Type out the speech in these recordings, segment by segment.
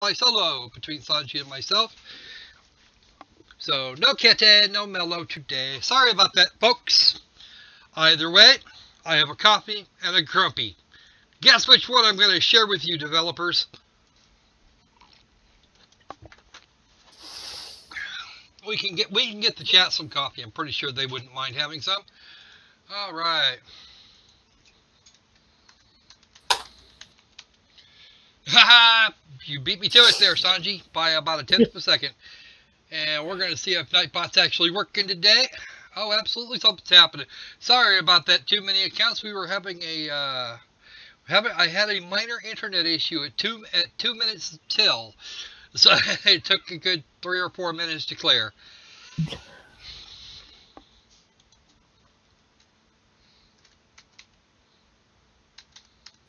my solo between Sanji and myself. So no kitten, no mellow today. Sorry about that, folks. Either way, I have a coffee and a grumpy. Guess which one I'm going to share with you, developers? We can get the chat some coffee. I'm pretty sure they wouldn't mind having some. All right. Haha! You beat me to it there, Sanji, by about a tenth of a second. And we're going to see if Nightbot's actually working today. Oh, absolutely, something's happening. Sorry about that. Too many accounts. We were having I had a minor internet issue at 2 minutes till, so it took a good 3 or 4 minutes to clear.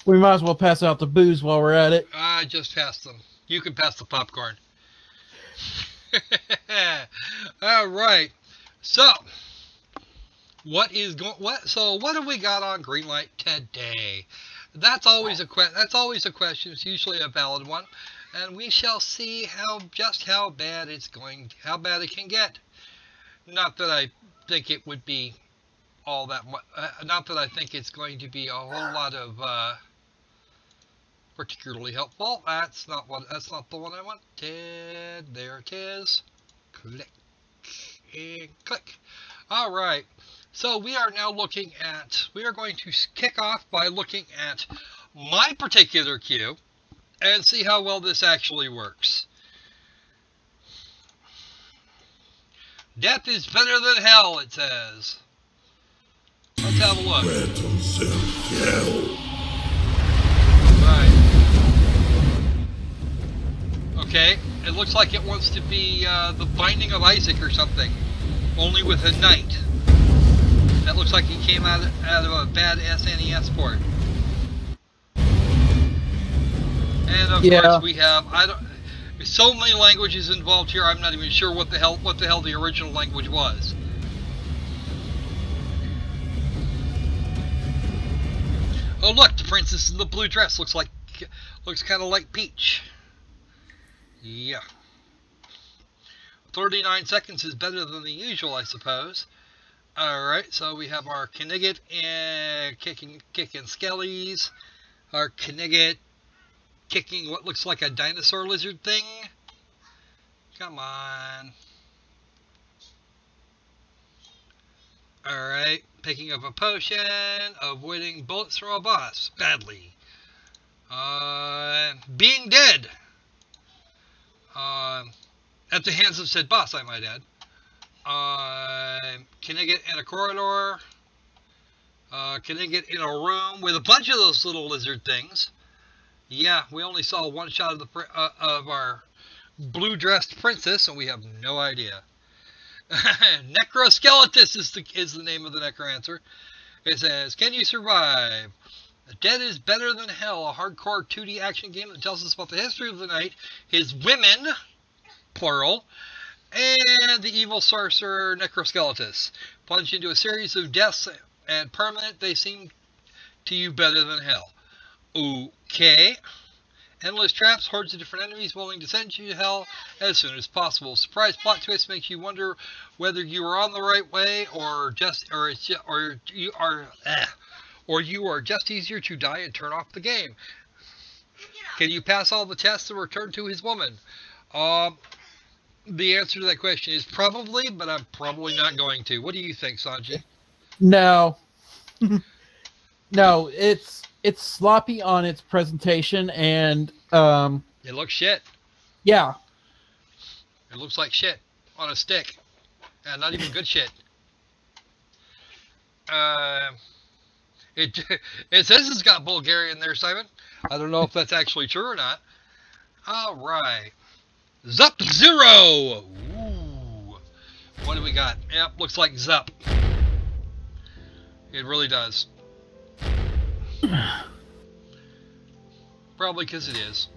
We might as well pass out the booze while we're at it. I just passed them. You can pass the popcorn. All right. So, what do we got on Greenlight today? That's always a question. It's usually a valid one, and we shall see how bad it can get. Not that I think it would be all that much. Not that I think it's going to be a whole lot of particularly helpful. That's not the one I wanted. There it is. Click and click. All right. So we are going to kick off by looking at my particular queue and see how well this actually works. Death is better than hell, it says. Let's have a look. Right. Okay, it looks like it wants to be the Binding of Isaac or something, only with a knight. That looks like he came out of a bad SNES port. And of course we have so many languages involved here. I'm not even sure what the hell the original language was. Oh look, the princess in the blue dress looks kind of like Peach. Yeah. 39 seconds is better than the usual, I suppose. Alright, so we have our Knigget and kicking Skellies. Our Knigget kicking what looks like a dinosaur lizard thing. Come on. Alright, picking up a potion, avoiding bullets from a boss. Badly. Being dead. At the hands of said boss, I might add. Can I get in a corridor? Can I get in a room with a bunch of those little lizard things? Yeah, we only saw one shot of our blue-dressed princess, and we have no idea. Necroskeletus is the name of the necromancer. It says, "Can you survive? Dead is better than hell, a hardcore 2D action game that tells us about the history of the knight, his women, plural, and the evil sorcerer Necroskeletus. Plunge into a series of deaths, and permanent, they seem to you better than hell. Okay. Endless traps, hordes of different enemies willing to send you to hell as soon as possible. Surprise plot twist makes you wonder whether you are on the right way or you are just easier to die and turn off the game. Can you pass all the tests and return to his woman? The answer to that question is probably, but I'm probably not going to. What do you think, Sanji? No. No, it's sloppy on its presentation, and it looks shit. Yeah. It looks like shit on a stick. And not even good shit. It says it's got Bulgarian there, Simon. I don't know if that's actually true or not. Alright. Zup Zero! Ooh. What do we got? Yep, looks like Zup. It really does. Probably because it is.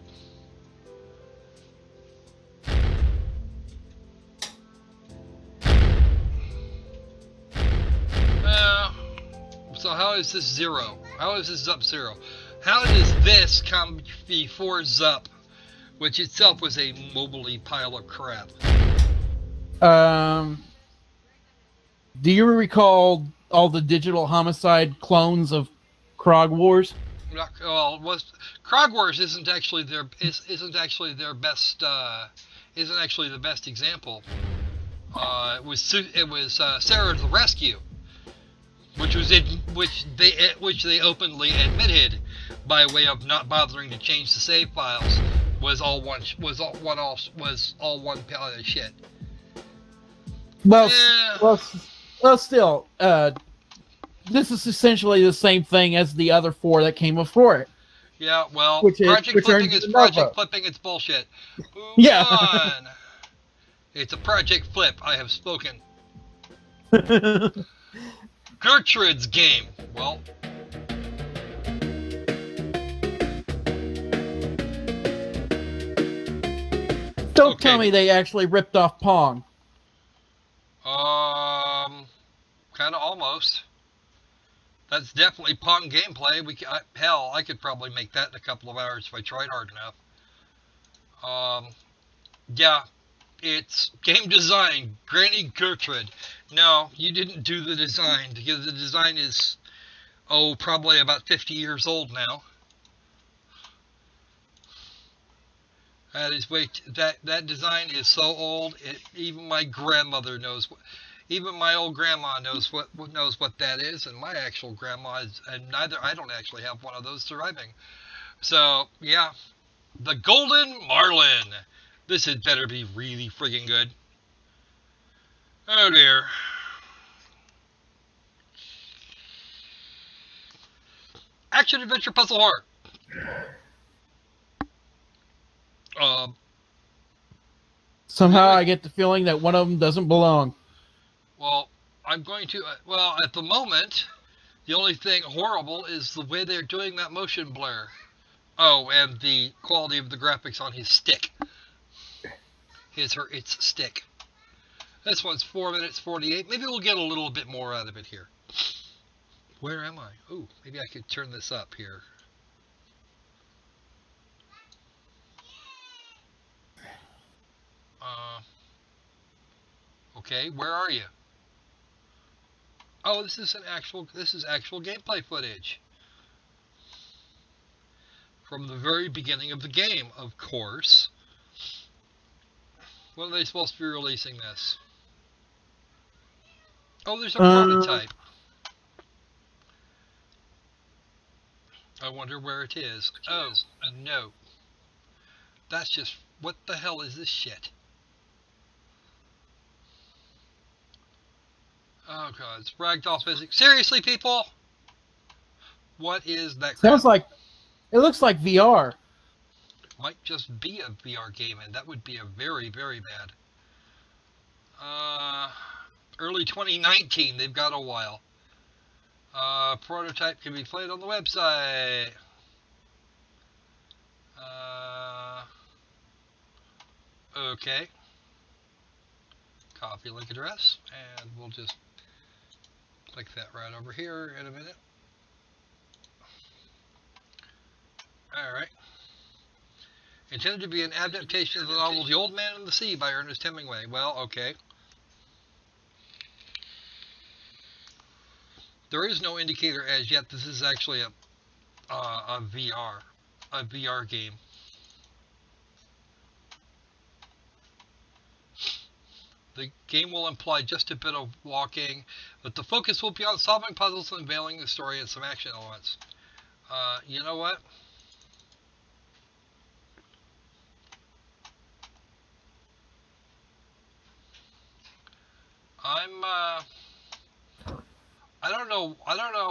So how is this Zero? How is this Zup Zero? How does this come before Zup which itself was a mobily pile of crap. Do you recall all the digital homicide clones of Krog Wars? Well, Krog Wars isn't actually their best isn't actually the best example. It was Sarah to the Rescue, which they openly admitted by way of not bothering to change the save files was all one pile of shit. Well, Yeah. well, still, this is essentially the same thing as the other 4 that came before it. Yeah, well, Which Project Flipping is Project Flipping. It's bullshit. Move on. It's a Project Flip. I have spoken. Gertrude's game. Well. Don't tell me they actually ripped off Pong. Kind of almost. That's definitely Pong gameplay. I could probably make that in a couple of hours if I tried hard enough. Yeah, it's game design, Granny Gertrude. No, you didn't do the design because the design is, probably about 50 years old now. That design is so old. Even my grandmother knows. Even my old grandma knows what that is, and my actual grandma is, and I don't actually have one of those surviving. So yeah, the Golden Marlin. This had better be really friggin' good. Oh dear. Action adventure puzzle horror. Somehow I get the feeling that one of them doesn't belong. Well, I'm going to. Well, at the moment, the only thing horrible is the way they're doing that motion blur. Oh, and the quality of the graphics on his stick. Its stick. This one's 4 minutes 48. Maybe we'll get a little bit more out of it here. Where am I? Ooh, maybe I could turn this up here. Okay, where are you? Oh, this is actual gameplay footage. From the very beginning of the game, of course. When are they supposed to be releasing this? Oh, there's a prototype. I wonder where it is. Oh, no. That's just... What the hell is this shit? Oh god, it's ragdoll physics. Seriously, people? What is that crap? Sounds like... It looks like VR. Might just be a VR game, and that would be a very, very bad. Early 2019, they've got a while. Prototype can be played on the website. Okay. Copy link address, and we'll just click that right over here in a minute. Alright. Intended to be an adaptation of the novel The Old Man and the Sea by Ernest Hemingway. Well, okay. There is no indicator as yet. This is actually a VR game. The game will imply just a bit of walking, but the focus will be on solving puzzles and unveiling the story and some action elements. You know what? I don't know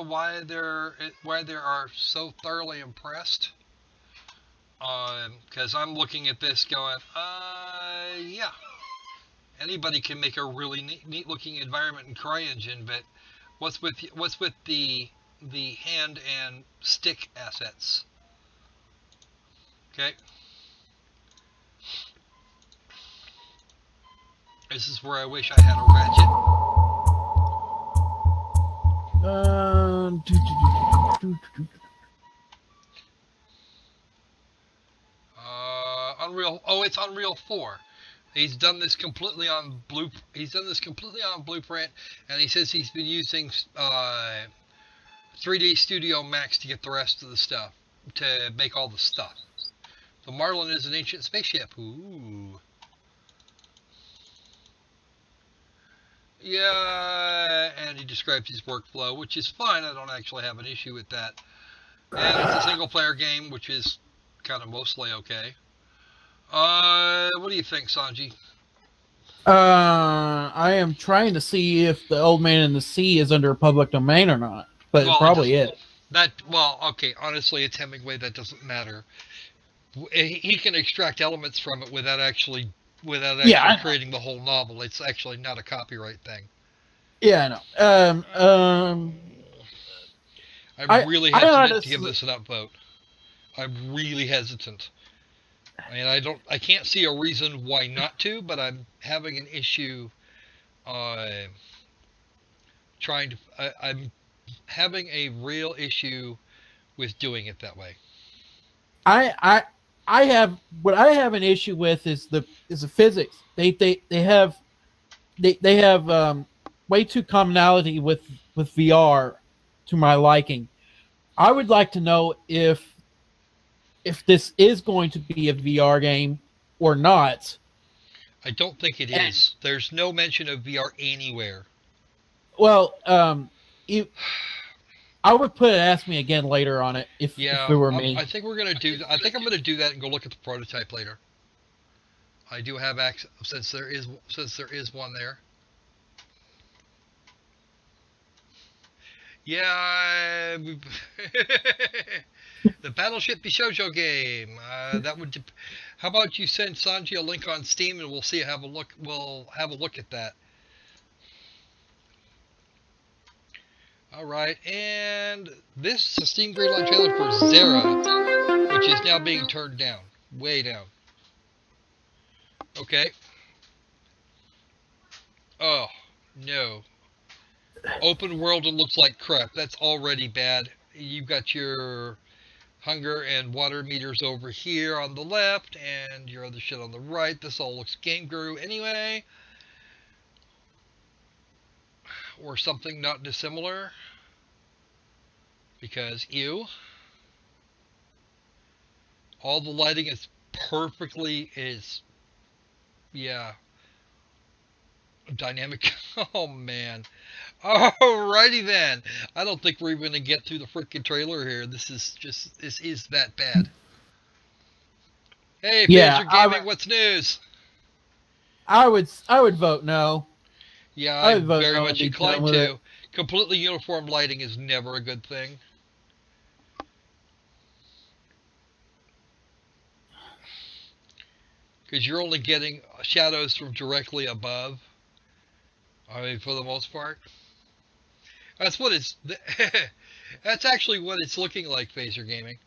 why they are so thoroughly impressed. Because I'm looking at this going, yeah. Anybody can make a really neat looking environment in CryEngine, but what's with the hand and stick assets? Okay. This is where I wish I had a ratchet. Unreal. Oh, it's Unreal 4. He's done this completely on Blueprint, and he says he's been using 3D Studio Max to get the rest of the stuff, to make all the stuff. The Marlin is an ancient spaceship. Ooh. Yeah, and he describes his workflow, which is fine. I don't actually have an issue with that. And it's a single-player game, which is kind of mostly okay. What do you think, Sanji? I am trying to see if the Old Man in the Sea is under public domain or not, but it Well, probably is. Okay. Honestly, it's Hemingway. That doesn't matter. He can extract elements from it without actually creating the whole novel. It's actually not a copyright thing. Yeah, I know. I'm really hesitant to give this an upvote. I'm really hesitant. I mean, I can't see a reason why not to, but I'm having an issue. I'm having a real issue with doing it that way. I have what I have an issue with is the physics. They have way too commonality with VR to my liking. I would like to know if this is going to be a VR game or not. I don't think it is. There's no mention of VR anywhere. Well, I would put Ask Me Again later on it if it were me. I think I'm gonna do that and go look at the prototype later. I do have access since there is one there. Yeah, the Battleship Bishojo game. That would. How about you send Sanji a link on Steam and we'll see. We'll have a look at that. All right, and this is a Steam Greenlight trailer for Zera, which is now being turned down, way down. Okay. Oh no. Open world and looks like crap. That's already bad. You've got your hunger and water meters over here on the left, and your other shit on the right. This all looks Game Guru anyway. Or something not dissimilar. Because all the lighting is dynamic. Oh man. Alrighty then. I don't think we're even gonna get through the freaking trailer here. This is that bad. Hey, Phaser Gaming, what's news? I would vote no. Yeah, I'm very much inclined to. Completely uniform lighting is never a good thing. Because you're only getting shadows from directly above. I mean, for the most part. That's what it's... That's actually what it's looking like, Phaser Gaming.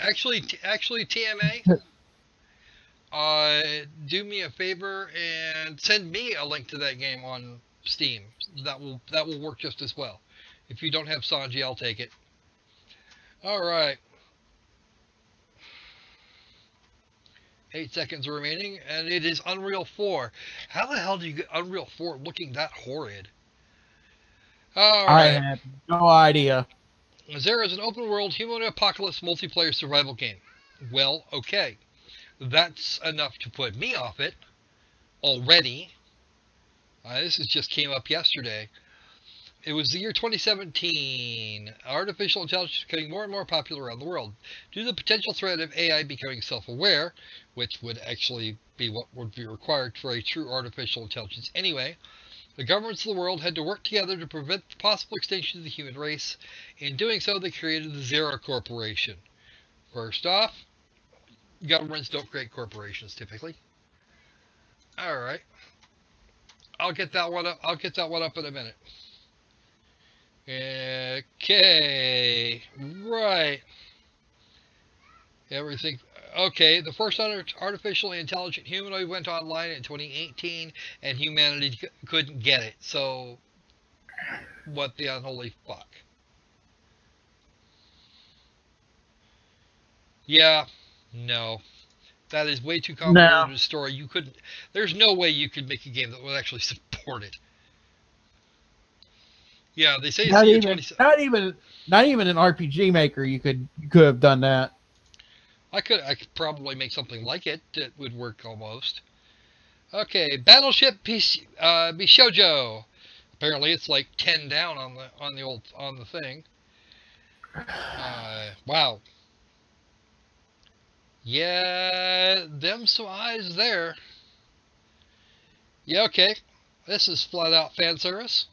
Actually, TMA... do me a favor and send me a link to that game on Steam. That will work just as well. If you don't have Sanji, I'll take it. All right. 8 seconds remaining, and it is Unreal 4. How the hell do you get Unreal 4 looking that horrid? All right. I have no idea. Zera is an open-world human apocalypse multiplayer survival game. Well, okay. That's enough to put me off it already. This just came up yesterday. It was the year 2017. Artificial intelligence is becoming more and more popular around the world. Due to the potential threat of AI becoming self-aware, which would actually be what would be required for a true artificial intelligence anyway, the governments of the world had to work together to prevent the possible extinction of the human race. In doing so, they created the Zera Corporation. First off, governments don't create corporations typically. Alright. I'll get that one up in a minute. Okay. Right. Everything. Okay, the first artificially intelligent humanoid went online in 2018, and humanity couldn't get it. So, what the unholy fuck? Yeah. No. That is way too No, convoluted a story. You couldn't. There's no way you could make a game that would actually support it. Yeah, they say it's not the year even, 20. not even an RPG maker. You could have done that. I could probably make something like it that would work almost. Okay, Battleship Bishojo. Apparently, it's like 10 down on the thing. Wow. Yeah, them some eyes there. Yeah, okay. This is flat out fan service,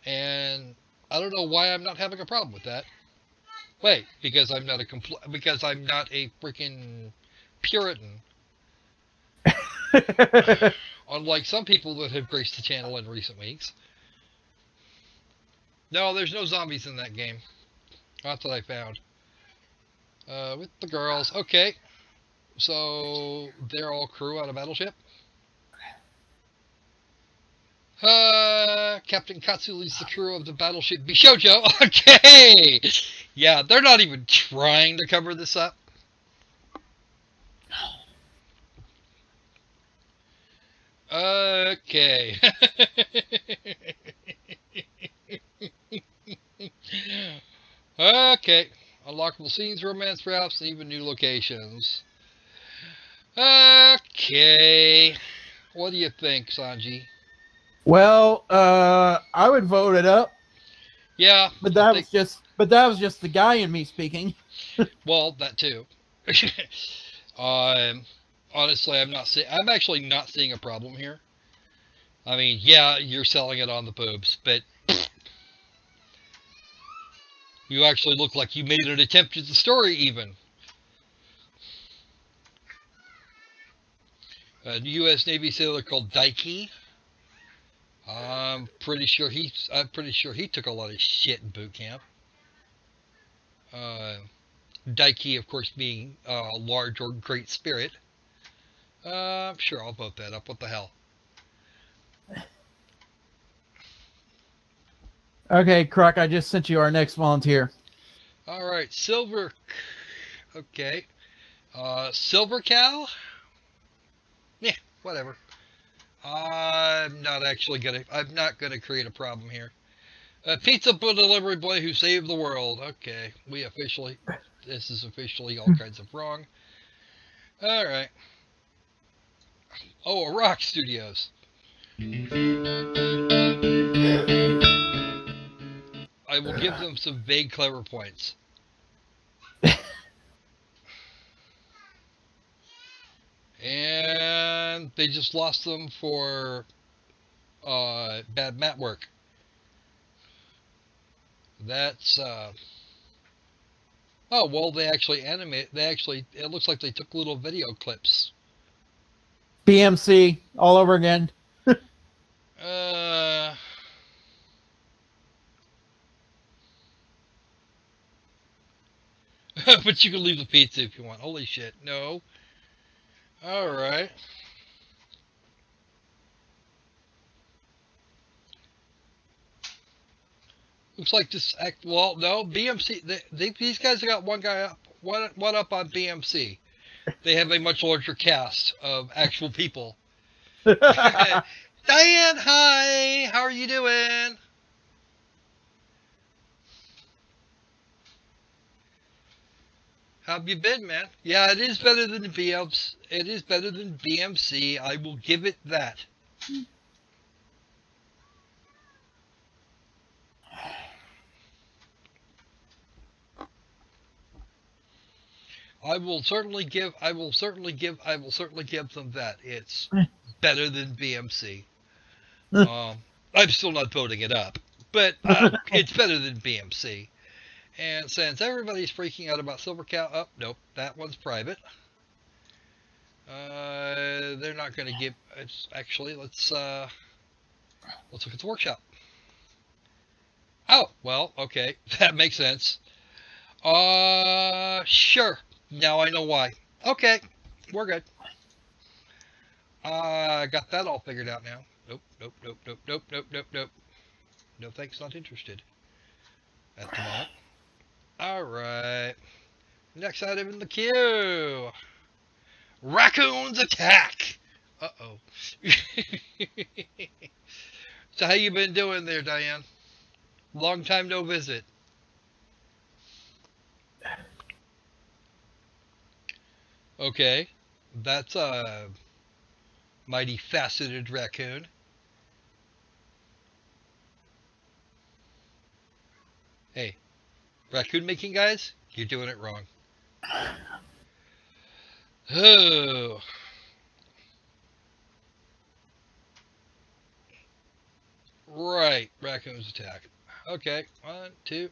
and I don't know why I'm not having a problem with that. Wait, because because I'm not a freaking Puritan. Unlike some people that have graced the channel in recent weeks. No, there's no zombies in that game. That's what I found. With the girls. Okay. So, they're all crew on a battleship. Captain Katsu leads the crew of the battleship Bishojo. Okay! Yeah, they're not even trying to cover this up. Okay. Okay. Unlockable scenes, romance wraps, and even new locations. Okay. What do you think, Sanji? Well, I would vote it up, Yeah, but I think. that was just the guy in me speaking. Well, that too. um, honestly, I'm actually not seeing a problem here. I mean, yeah, you're selling it on the boobs, but you actually look like you made an attempt at the story, even. A U.S. Navy sailor called Daiki. I'm pretty sure he took a lot of shit in boot camp. Uh, Daiki, of course, being large or great spirit. Sure, I'll vote that up. What the hell? Okay, Croc, I just sent you our next volunteer. All right, Silver. Okay. Silver Cow? Yeah, whatever. I'm not gonna create a problem here. A pizza delivery boy who saved the world. Okay, this is officially all kinds of wrong. All right. Oh, Rock Studios. I will give them some vague, clever points. And they just lost them for bad mat work. That's oh well, they actually animate. It looks like they took little video clips. BMC all over again. Uh, but you can leave the pizza if you want. Holy shit, no. All right. Looks like this act. Well, no, BMC. These guys got one guy up, one up on BMC. They have a much larger cast of actual people. Diane, hi. How are you doing? How have you been, man? Yeah, it is better than BMC. It is better than BMC. I will give it that. I will certainly give them that. It's better than BMC. I'm still not voting it up, but it's better than BMC. And since everybody's freaking out about Silver Cow, oh nope, that one's private. They're not going to give. It's actually let's look at the workshop. Oh well, okay, that makes sense. Sure. Now I know why. Okay, we're good. Got that all figured out now. Nope, nope, nope, nope, nope, nope, nope, nope. No thanks, not interested. At the moment. Alright. Next item in the queue. Raccoons attack! Uh-oh. So how you been doing there, Diane? Long time no visit. Okay. That's a mighty faceted raccoon. Hey, raccoon making guys, you're doing it wrong. Oh. Right, raccoons attack. Okay, 1, 2.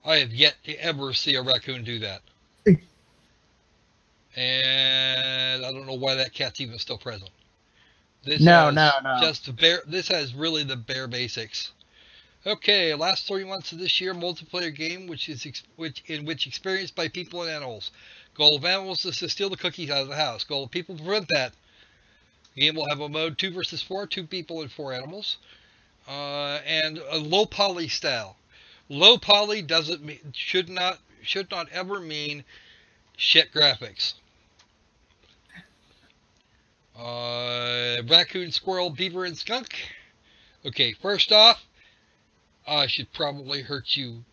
I have yet to ever see a raccoon do that. And I don't know why that cat's even still present. This No. Just the bare. This has really the bare basics. Okay, last 3 months of this year, multiplayer game, in which experienced by people and animals. Goal of animals is to steal the cookies out of the house. Goal of people to prevent that. The game will have a mode 2 versus 4, 2 people and 4 animals, and a low poly style. Low poly should not ever mean shit graphics. Raccoon, squirrel, beaver, and skunk. Okay, first off, I should probably hurt you.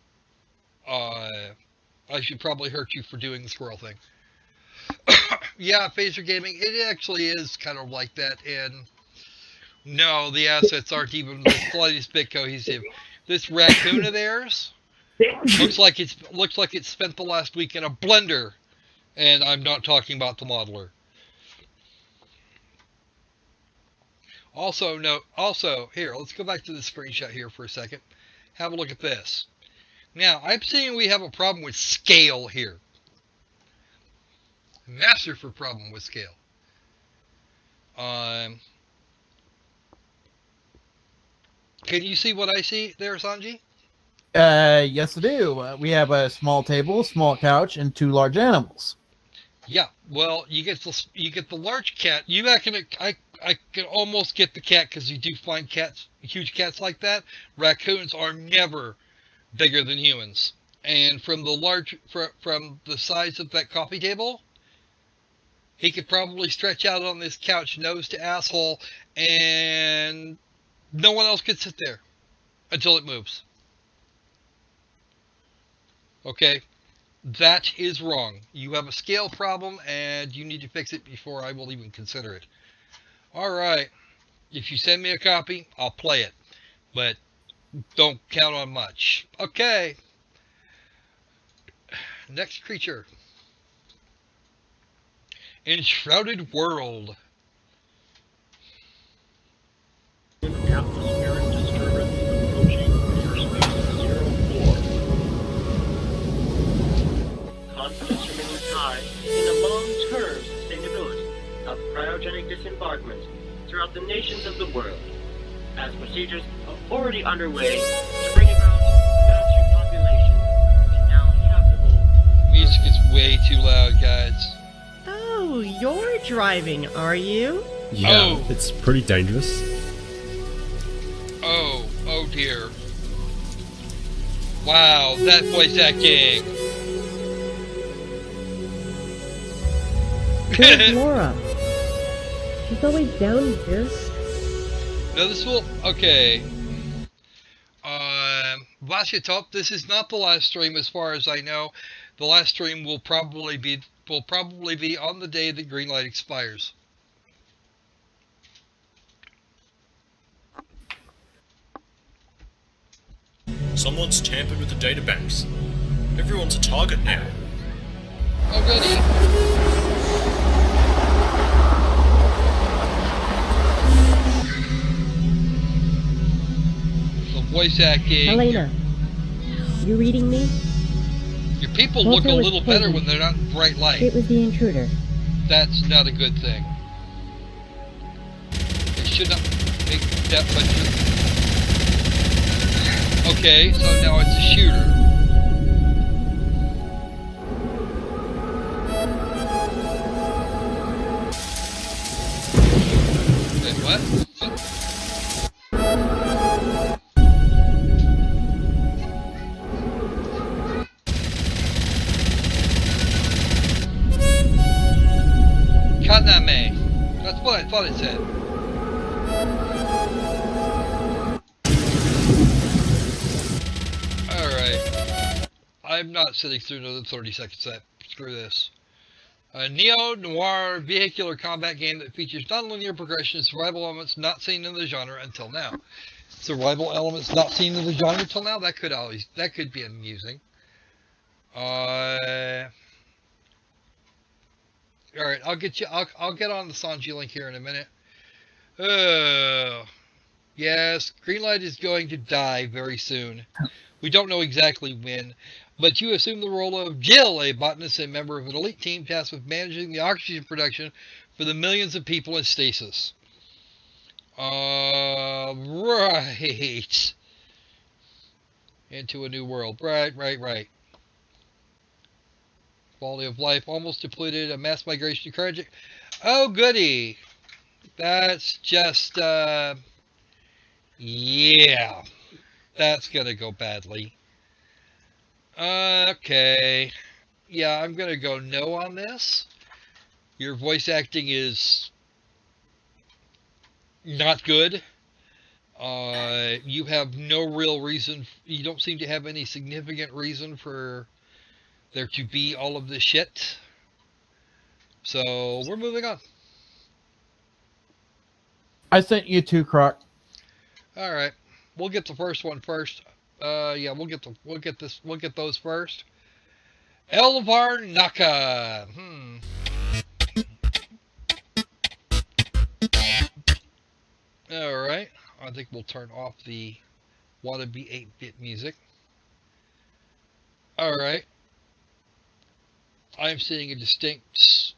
I should probably hurt you for doing the squirrel thing. Yeah, phaser gaming, it actually is kind of like that, and no, the assets aren't even the slightest bit cohesive. This raccoon of theirs looks like it's spent the last week in a blender, and I'm not talking about the modeler. Also, here, let's go back to the screenshot here for a second. Have a look at this. Now, I'm seeing we have a problem with scale here. Massive problem with scale. Can you see what I see there, Sanji? Yes, I do. We have a small table, small couch, and 2 large animals. Yeah. Well, you get the large cat. I can almost get the cat because you do find huge cats like that. Raccoons are never bigger than humans, and from the size of that coffee table, he could probably stretch out on this couch nose to asshole, and no one else could sit there until it moves. Okay? That is wrong. You have a scale problem, and you need to fix it before I will even consider it. Alright. If you send me a copy, I'll play it. But don't count on much. Okay. Next creature. Enshrouded World. Atmospheric disturbance approaching airspace 04. Confidence remains high in the long-term sustainability of cryogenic disembarkment throughout the nations of the world, as procedures are already underway to bring about massive population and now habitable. Music is way too loud, guys. Oh, you're driving, are you? Yeah, it's pretty dangerous. Oh dear. Wow, that voice acting. Where's Laura? She's always down here. No, this will... Okay. Vashyatop, this is not the last stream as far as I know. The last stream will probably be on the day that Greenlight expires. Someone's tampered with the databanks. Everyone's a target now. Oh, goody. The voice acting. Elena, you reading me? Your people Walter look a was little better poisoned. when they're not in bright light. It was the intruder. That's not a good thing. It should not make that much. Okay, so now it's a shooter. Wait, what? Batname. That's what I thought it said. Alright. I'm not sitting through another 30 seconds set. Screw this. A neo-noir vehicular combat game that features non-linear progression and survival elements not seen in the genre until now. Survival elements not seen in the genre until now? That could be amusing. Alright, I'll get on the Sanji link here in a minute. Yes, Greenlight is going to die very soon. We don't know exactly when, but you assume the role of Jill, a botanist and member of an elite team tasked with managing the oxygen production for the millions of people in stasis. Right. Into a new world. Right. Quality of life almost depleted. A mass migration encouraging. Oh, goody. That's just, yeah. That's gonna go badly. Okay. Yeah, I'm gonna go no on this. Your voice acting is not good. You have no real reason. You don't seem to have any significant reason for there to be all of this shit. So we're moving on. I sent you 2, Croc. All right, we'll get the first one first. Yeah, we'll get those first. Elvar Naka. All right, I think we'll turn off the wannabe 8-bit music. All right, I'm seeing a distinct.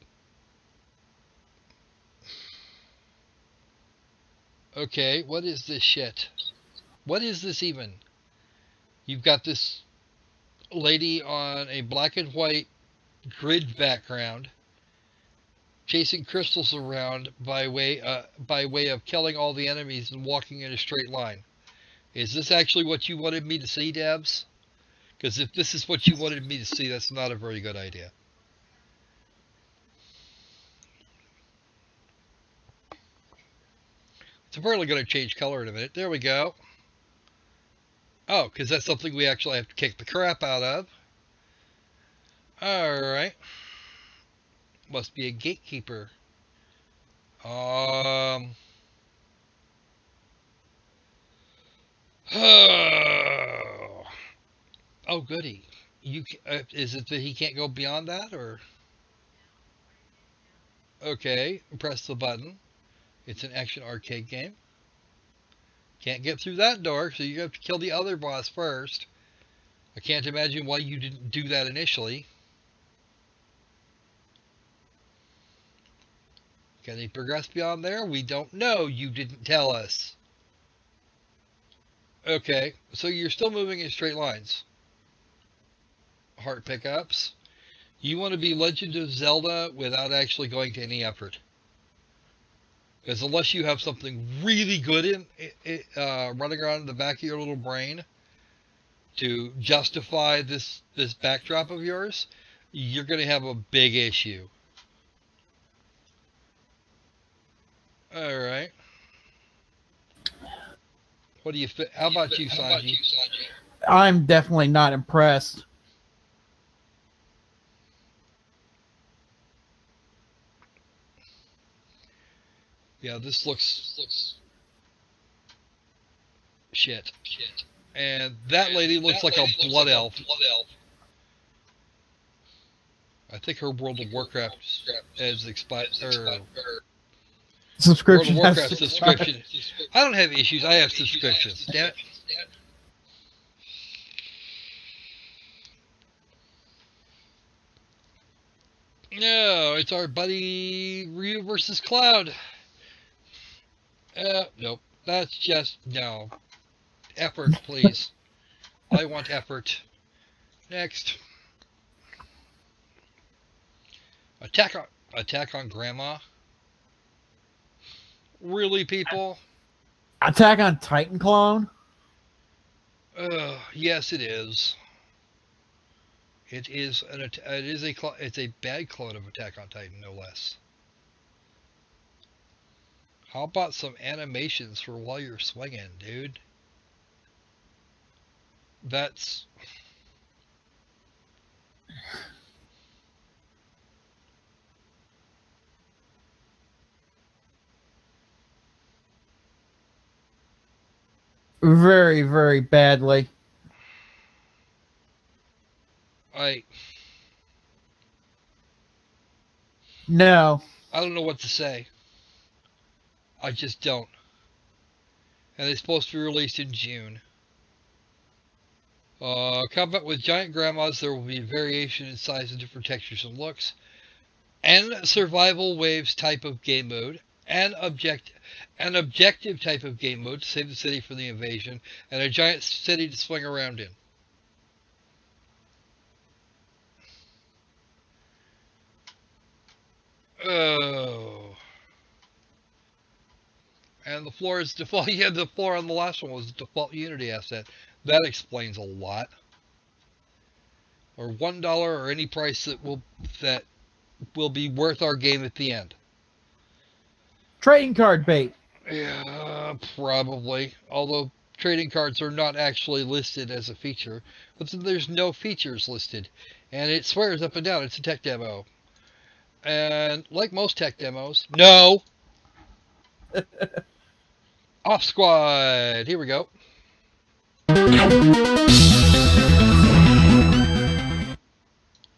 Okay, what is this shit? What is this even? You've got this lady on a black and white grid background chasing crystals around by way of killing all the enemies and walking in a straight line. Is this actually what you wanted me to see, Dabs? Because if this is what you wanted me to see, that's not a very good idea. It's apparently going to change color in a minute. There we go. Oh, because that's something we actually have to kick the crap out of. Alright. Must be a gatekeeper. Oh, goody. Is it that he can't go beyond that, or? Okay, press the button. It's an action arcade game. Can't get through that door, so you have to kill the other boss first. I can't imagine why you didn't do that initially. Can he progress beyond there? We don't know. You didn't tell us. Okay, so you're still moving in straight lines. Heart pickups. You want to be Legend of Zelda without actually going to any effort. Because unless you have something really good running around in the back of your little brain to justify this backdrop of yours, you're going to have a big issue. All right. What do you? How about you, Sanji? I'm definitely not impressed. Yeah, this looks shit. And that lady looks like a blood elf. I think her World of Warcraft has expired. Subscription. World of Warcraft subscription. I don't have issues. I have subscriptions. Damn it. No, it's our buddy Ryu versus Cloud. Nope. That's just no. Effort, please. I want effort. Next. Attack on Grandma. Really, people? Attack on Titan clone? Yes, it is. It's a bad clone of Attack on Titan, no less. How about some animations for while you're swinging, dude? That's... Very, very badly. I No. don't know what to say. I just don't. And it's supposed to be released in June. Combat with giant grandmas, there will be variation in size and different textures and looks. And survival waves type of game mode. And objective type of game mode to save the city from the invasion. And a giant city to swing around in. Oh. And the floor is default. Yeah, the floor on the last one was a default Unity asset. That explains a lot. Or $1 or any price that will be worth our game at the end. Trading card bait. Yeah, probably. Although trading cards are not actually listed as a feature, but there's no features listed, and it swears up and down it's a tech demo. And like most tech demos, no. Off squad. Here we go.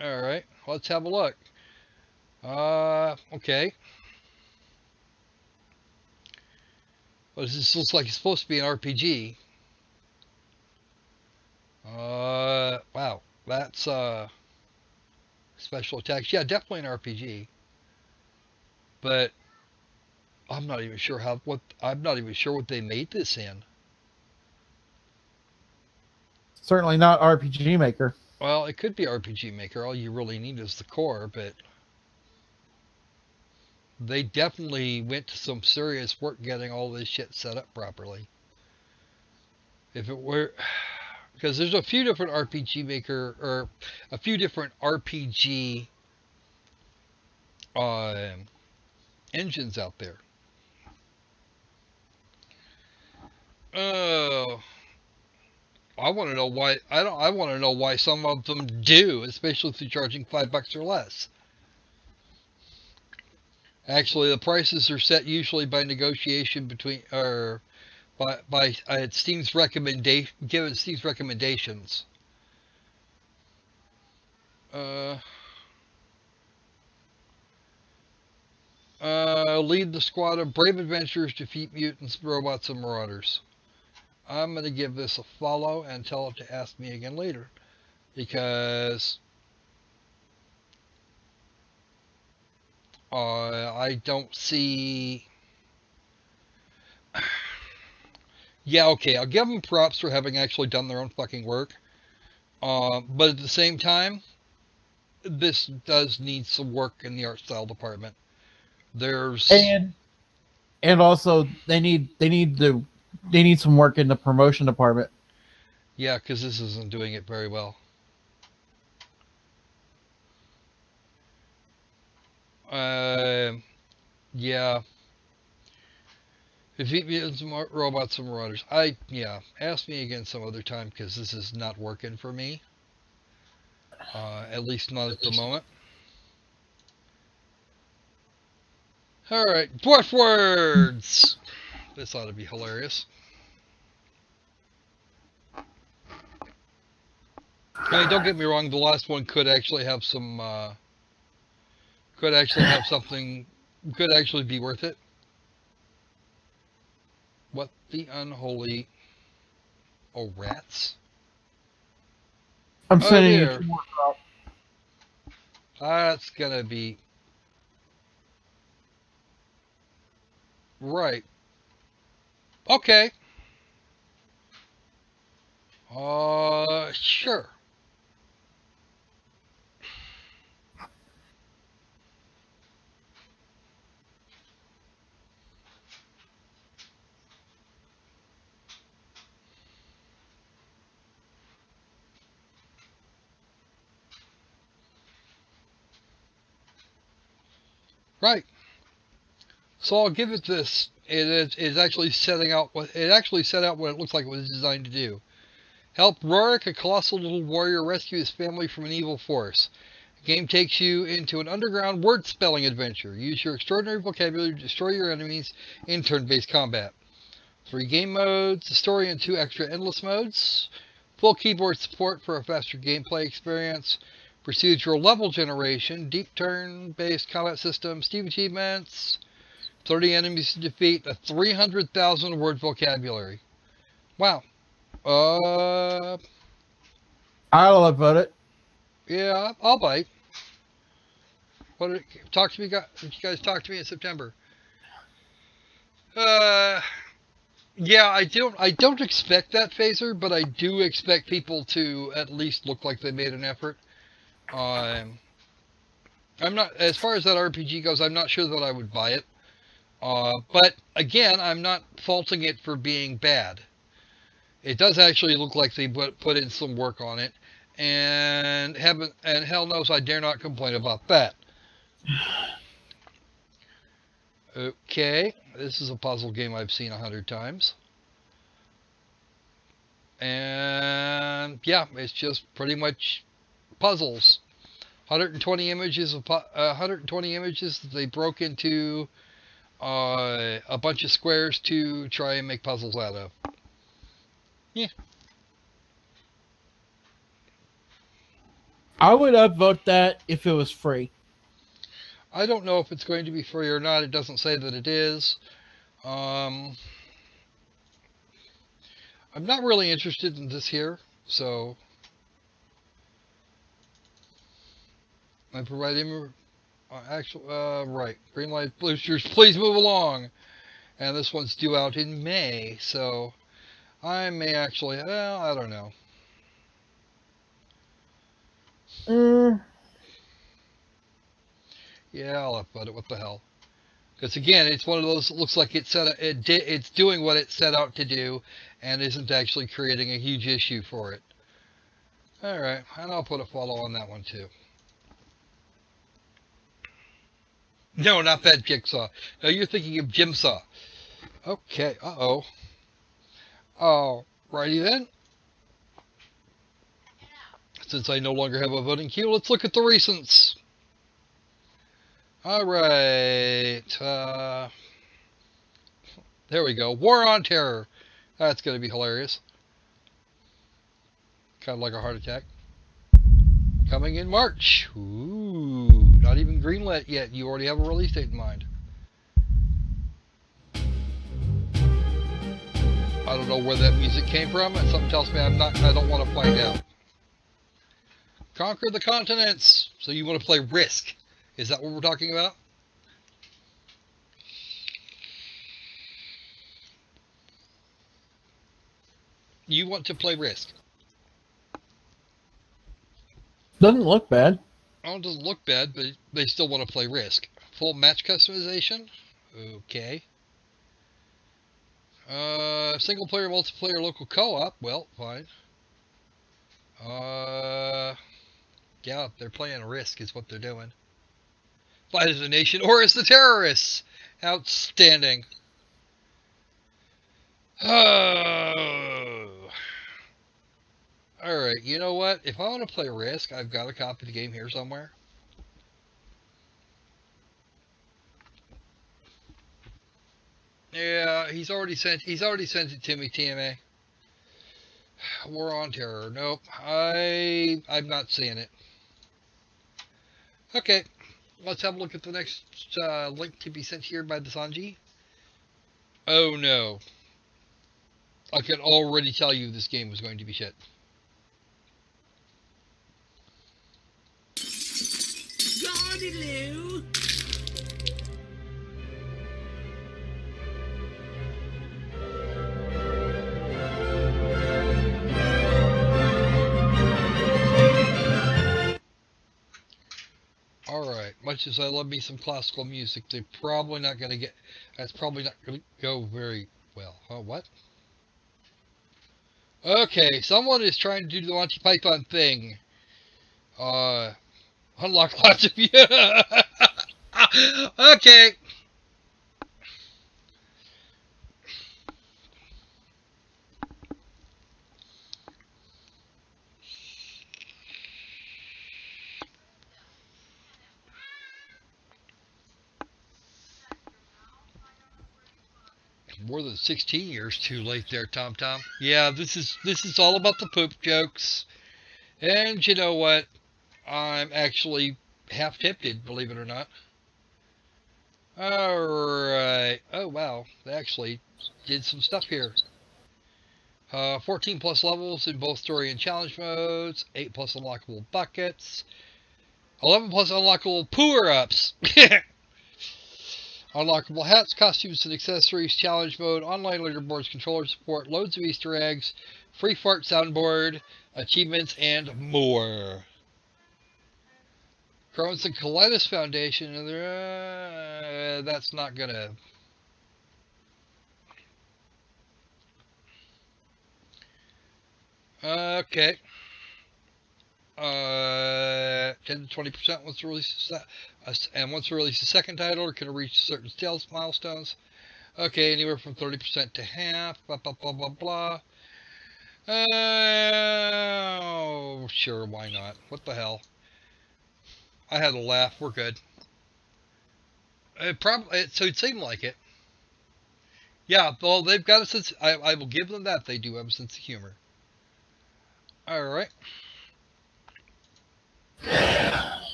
All right, let's have a look. Okay. Well, this looks like it's supposed to be an RPG. Wow, that's special attacks. Yeah, definitely an RPG. But I'm not even sure what they made this in. Certainly not RPG Maker. Well, it could be RPG Maker. All you really need is the core, but they definitely went to some serious work getting all this shit set up properly. If it were, because there's a few different RPG Maker, or a few different RPG engines out there. Oh, I want to know why. I want to know why some of them do, especially if they're charging $5 or less. Actually, the prices are set usually by negotiation between, or by Steam's recommendation, given Steam's recommendations. Lead the squad of brave adventurers, defeat mutants, robots, and marauders. I'm going to give this a follow and tell it to ask me again later. Because I don't see... Yeah, okay, I'll give them props for having actually done their own fucking work. But at the same time, this does need some work in the art style department. There's... And also they need some work in the promotion department. Yeah, because this isn't doing it very well. Yeah. Defeat mutants, robots, and marauders. Yeah. Ask me again some other time, because this is not working for me. At least not at the moment. Alright, dwarf words! This ought to be hilarious. I mean, don't get me wrong, the last one could actually have some, could actually be worth it. What the unholy... Oh, rats? I'm sending you dear. 2 more props. That's gonna be... Right. Okay. Sure. Right. So I'll give it this. It actually setting out what it actually set out what it looks like it was designed to do. Help Rorik, a colossal little warrior, rescue his family from an evil force. The game takes you into an underground word-spelling adventure. Use your extraordinary vocabulary to destroy your enemies in turn-based combat. 3 game modes, the story, and 2 extra endless modes. Full keyboard support for a faster gameplay experience. Procedural level generation, deep turn-based combat system, Steam achievements, 30 enemies to defeat, a 300,000 word vocabulary. Wow. I'll upvote it. Yeah, I'll bite. Talk to me, you guys talk to me in September. Yeah, I don't expect that phaser, but I do expect people to at least look like they made an effort. I'm not, as far as that RPG goes, I'm not sure that I would buy it. But again, I'm not faulting it for being bad. It does actually look like they put in some work on it, and hell knows I dare not complain about that. Okay, this is a puzzle game I've seen 100 times. And yeah, it's just pretty much puzzles. 120 images that they broke into a bunch of squares to try and make puzzles out of. Yeah. I would upvote that if it was free. I don't know if it's going to be free or not. It doesn't say that it is. I'm not really interested in this here, so I provide him right. Greenlight boosters, please move along. And this one's due out in May, so I may actually, well, I don't know. Yeah, I'll upvote it. What the hell? Because again, it's one of those that looks like it's doing what it set out to do, and isn't actually creating a huge issue for it. All right, and I'll put a follow on that one too. No, not that Jigsaw. No, you're thinking of Jimsaw. Okay. Alrighty then. Since I no longer have a voting queue, let's look at the recents. Alright. There we go. War on Terror. That's going to be hilarious. Kind of like a heart attack. Coming in March. Ooh. Not even greenlit yet. You already have a release date in mind. I don't know where that music came from, and something tells me I don't want to find out. Conquer the continents. So you want to play Risk? Is that what we're talking about? You want to play Risk? Doesn't look bad. Oh, it doesn't look bad, but they still want to play Risk. Full match customization? Okay. Single player, multiplayer, local co-op? Well, fine. Yeah, they're playing Risk is what they're doing. Fight as a nation or as the terrorists. Outstanding. Oh. Alright, you know what? If I want to play Risk, I've got a copy of the game here somewhere. Yeah, he's already sent it to me, TMA. War on Terror. Nope. I'm not seeing it. Okay. Let's have a look at the next link to be sent here by the Sanji. Oh no. I can already tell you this game was going to be shit. Lou. Alright, much as I love me some classical music, they're probably not going to get... That's probably not going to go very well. Oh, what? Okay, someone is trying to do the Monty Python thing. Unlock lots of... Okay. More than 16 years too late there, Tom Tom. Yeah, this is all about the poop jokes. And you know what? I'm actually half tempted, believe it or not. Alright. Oh, wow. They actually did some stuff here. 14 plus levels in both story and challenge modes. 8 plus unlockable buckets. 11 plus unlockable power-ups. Unlockable hats, costumes, and accessories. Challenge mode. Online leaderboards, controller support. Loads of Easter eggs. Free fart soundboard. Achievements, and more. Crohn's and Colitis Foundation. That's not gonna... Okay. 10 to 20% once to release and once to release the second title, or can reach certain sales milestones. Okay, anywhere from 30% to half. Blah blah blah blah blah. Oh, sure, why not? What the hell? I had a laugh. We're good. So it seemed like it. Yeah, well, they've got a sense. I will give them that. They do have a sense of humor. All right.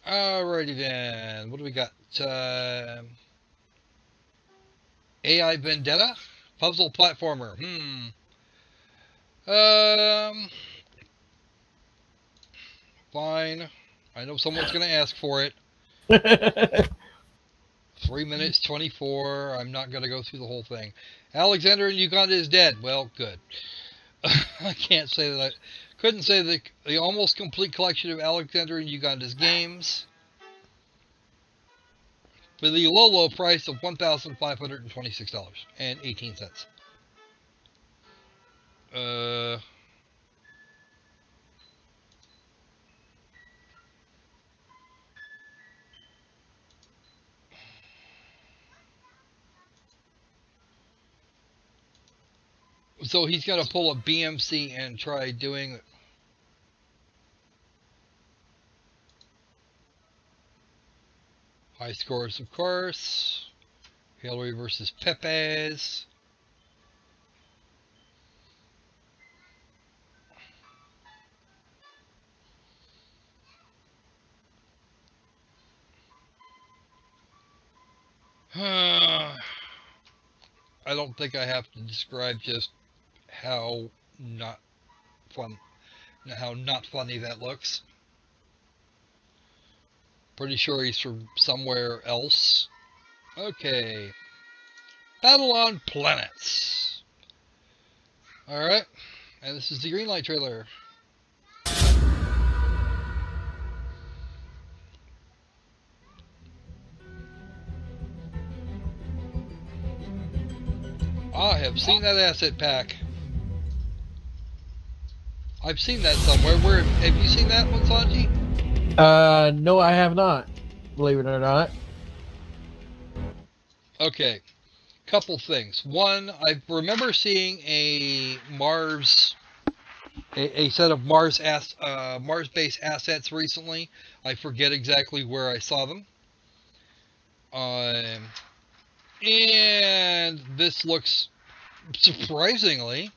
Alrighty then. What do we got? AI Vendetta? Puzzle platformer. Fine. I know someone's going to ask for it. 3 minutes, 24. I'm not going to go through the whole thing. Alexander in Uganda is dead. Well, good. I can't say that. Couldn't say that the almost complete collection of Alexander in Uganda's games for the low price of $1,526.18. So he's going to pull a BMC and try doing... High scores, of course. Hillary versus Pepe's. I don't think I have to describe just how not funny that looks. Pretty sure he's from somewhere else. Okay. Battle on Planets. Alright. And this is the Greenlight trailer. I have seen that asset pack. I've seen that somewhere. Where have you seen that one, Sanji? No, I have not. Believe it or not. Okay. Couple things. One, I remember seeing a set of Mars-based assets recently. I forget exactly where I saw them. And this looks surprisingly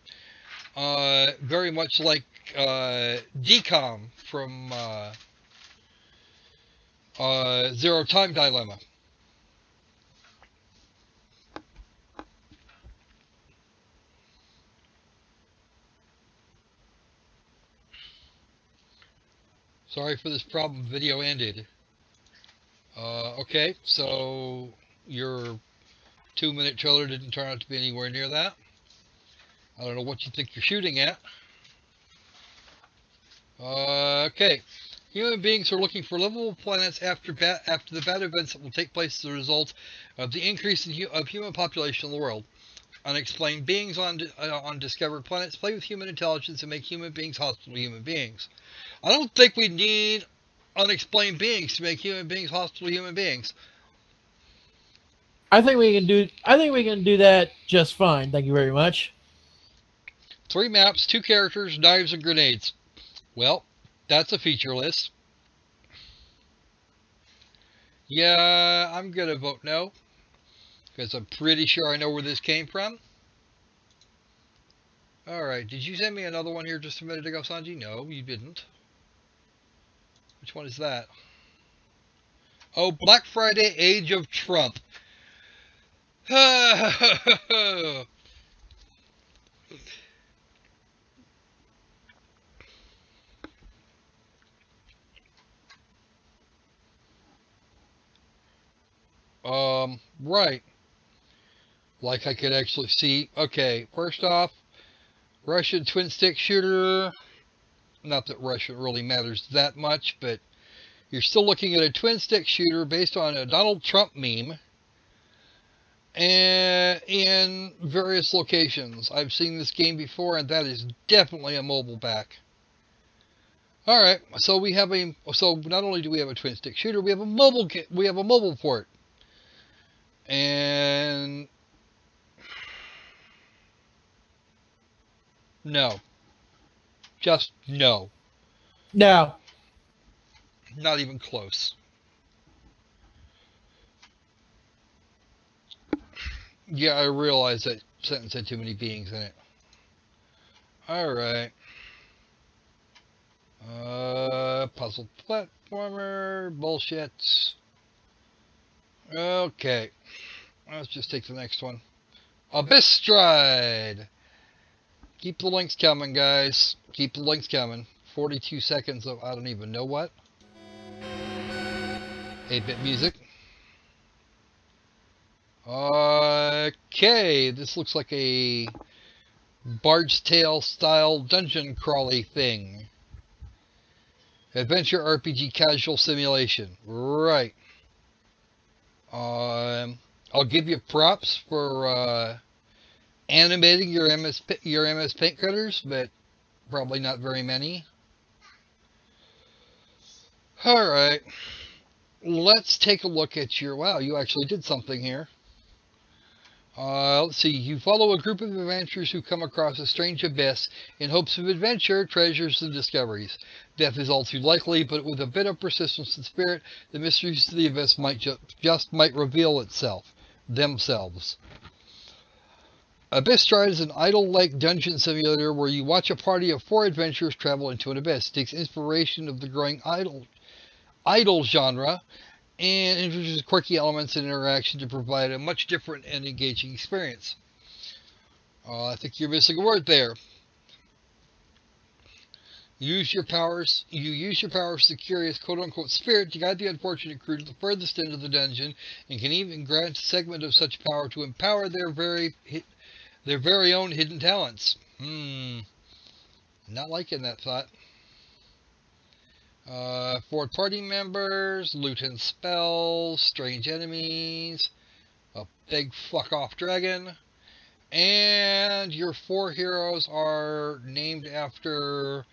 very much like DCOM from Zero Time Dilemma. Sorry for this problem. Video ended. Okay, so your 2-minute trailer didn't turn out to be anywhere near that. I don't know what you think you're shooting at. Okay. Human beings are looking for livable planets after the bad events that will take place as a result of the increase of human population in the world. Unexplained beings on discovered planets play with human intelligence and make human beings hostile to human beings. I don't think we need unexplained beings to make human beings hostile to human beings. I think we can do that just fine. Thank you very much. 3 maps, 2 characters, knives, and grenades. Well, that's a feature list. Yeah, I'm gonna vote no. Because I'm pretty sure I know where this came from. Alright, did you send me another one here just a minute ago, Sanji? No, you didn't. Which one is that? Oh, Black Friday Age of Trump. Right. Like I could actually see. Okay, first off, Russian twin stick shooter. Not that Russia really matters that much, but you're still looking at a twin stick shooter based on a Donald Trump meme. And in various locations. I've seen this game before, and that is definitely a mobile pack. Alright, so we have a not only do we have a twin stick shooter, we have a mobile port. And no. Just no. No. Not even close. Yeah, I realize that sentence had too many beings in it. Alright. Puzzle platformer. Bullshit. Okay. Let's just take the next one. Abyss Stride! Keep the links coming, guys. Keep the links coming. 42 seconds of I don't even know what. 8-bit music. Okay, this looks like a Bard's Tale style dungeon crawly thing. Adventure RPG casual simulation. Right. I'll give you props for animating your MS Paint critters, but probably not very many. Alright. Let's take a look at your... Wow, you actually did something here. Let's see. You follow a group of adventurers who come across a strange abyss in hopes of adventure, treasures, and discoveries. Death is all too likely, but with a bit of persistence and spirit, the mysteries of the abyss might just reveal themselves. Abyss Stride is an idle-like dungeon simulator where you watch a party of 4 adventurers travel into an abyss. It takes inspiration of the growing idle genre and introduces quirky elements and interaction to provide a much different and engaging experience. I think you're missing a word there. You use your powers as a curious quote-unquote spirit to guide the unfortunate crew to the furthest end of the dungeon, and can even grant a segment of such power to empower their very own hidden talents. Not liking that thought. 4 party members, loot and spells, strange enemies, a big fuck-off dragon, and your 4 heroes are named after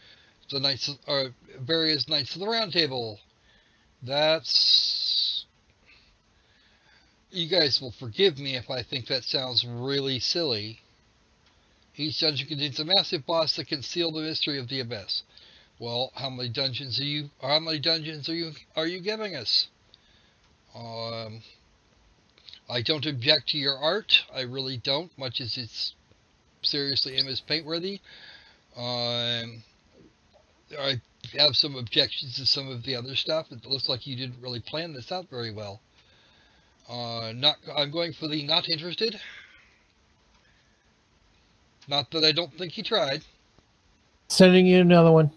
the various Knights of the Round Table. That's... You guys will forgive me if I think that sounds really silly. Each dungeon contains a massive boss that can seal the mystery of the abyss. Well, how many dungeons are you giving us? I don't object to your art. I really don't, much as it's seriously MS Paint worthy. I have some objections to some of the other stuff. It looks like you didn't really plan this out very well. I'm going for the not interested. Not that I don't think you tried. Sending you another one.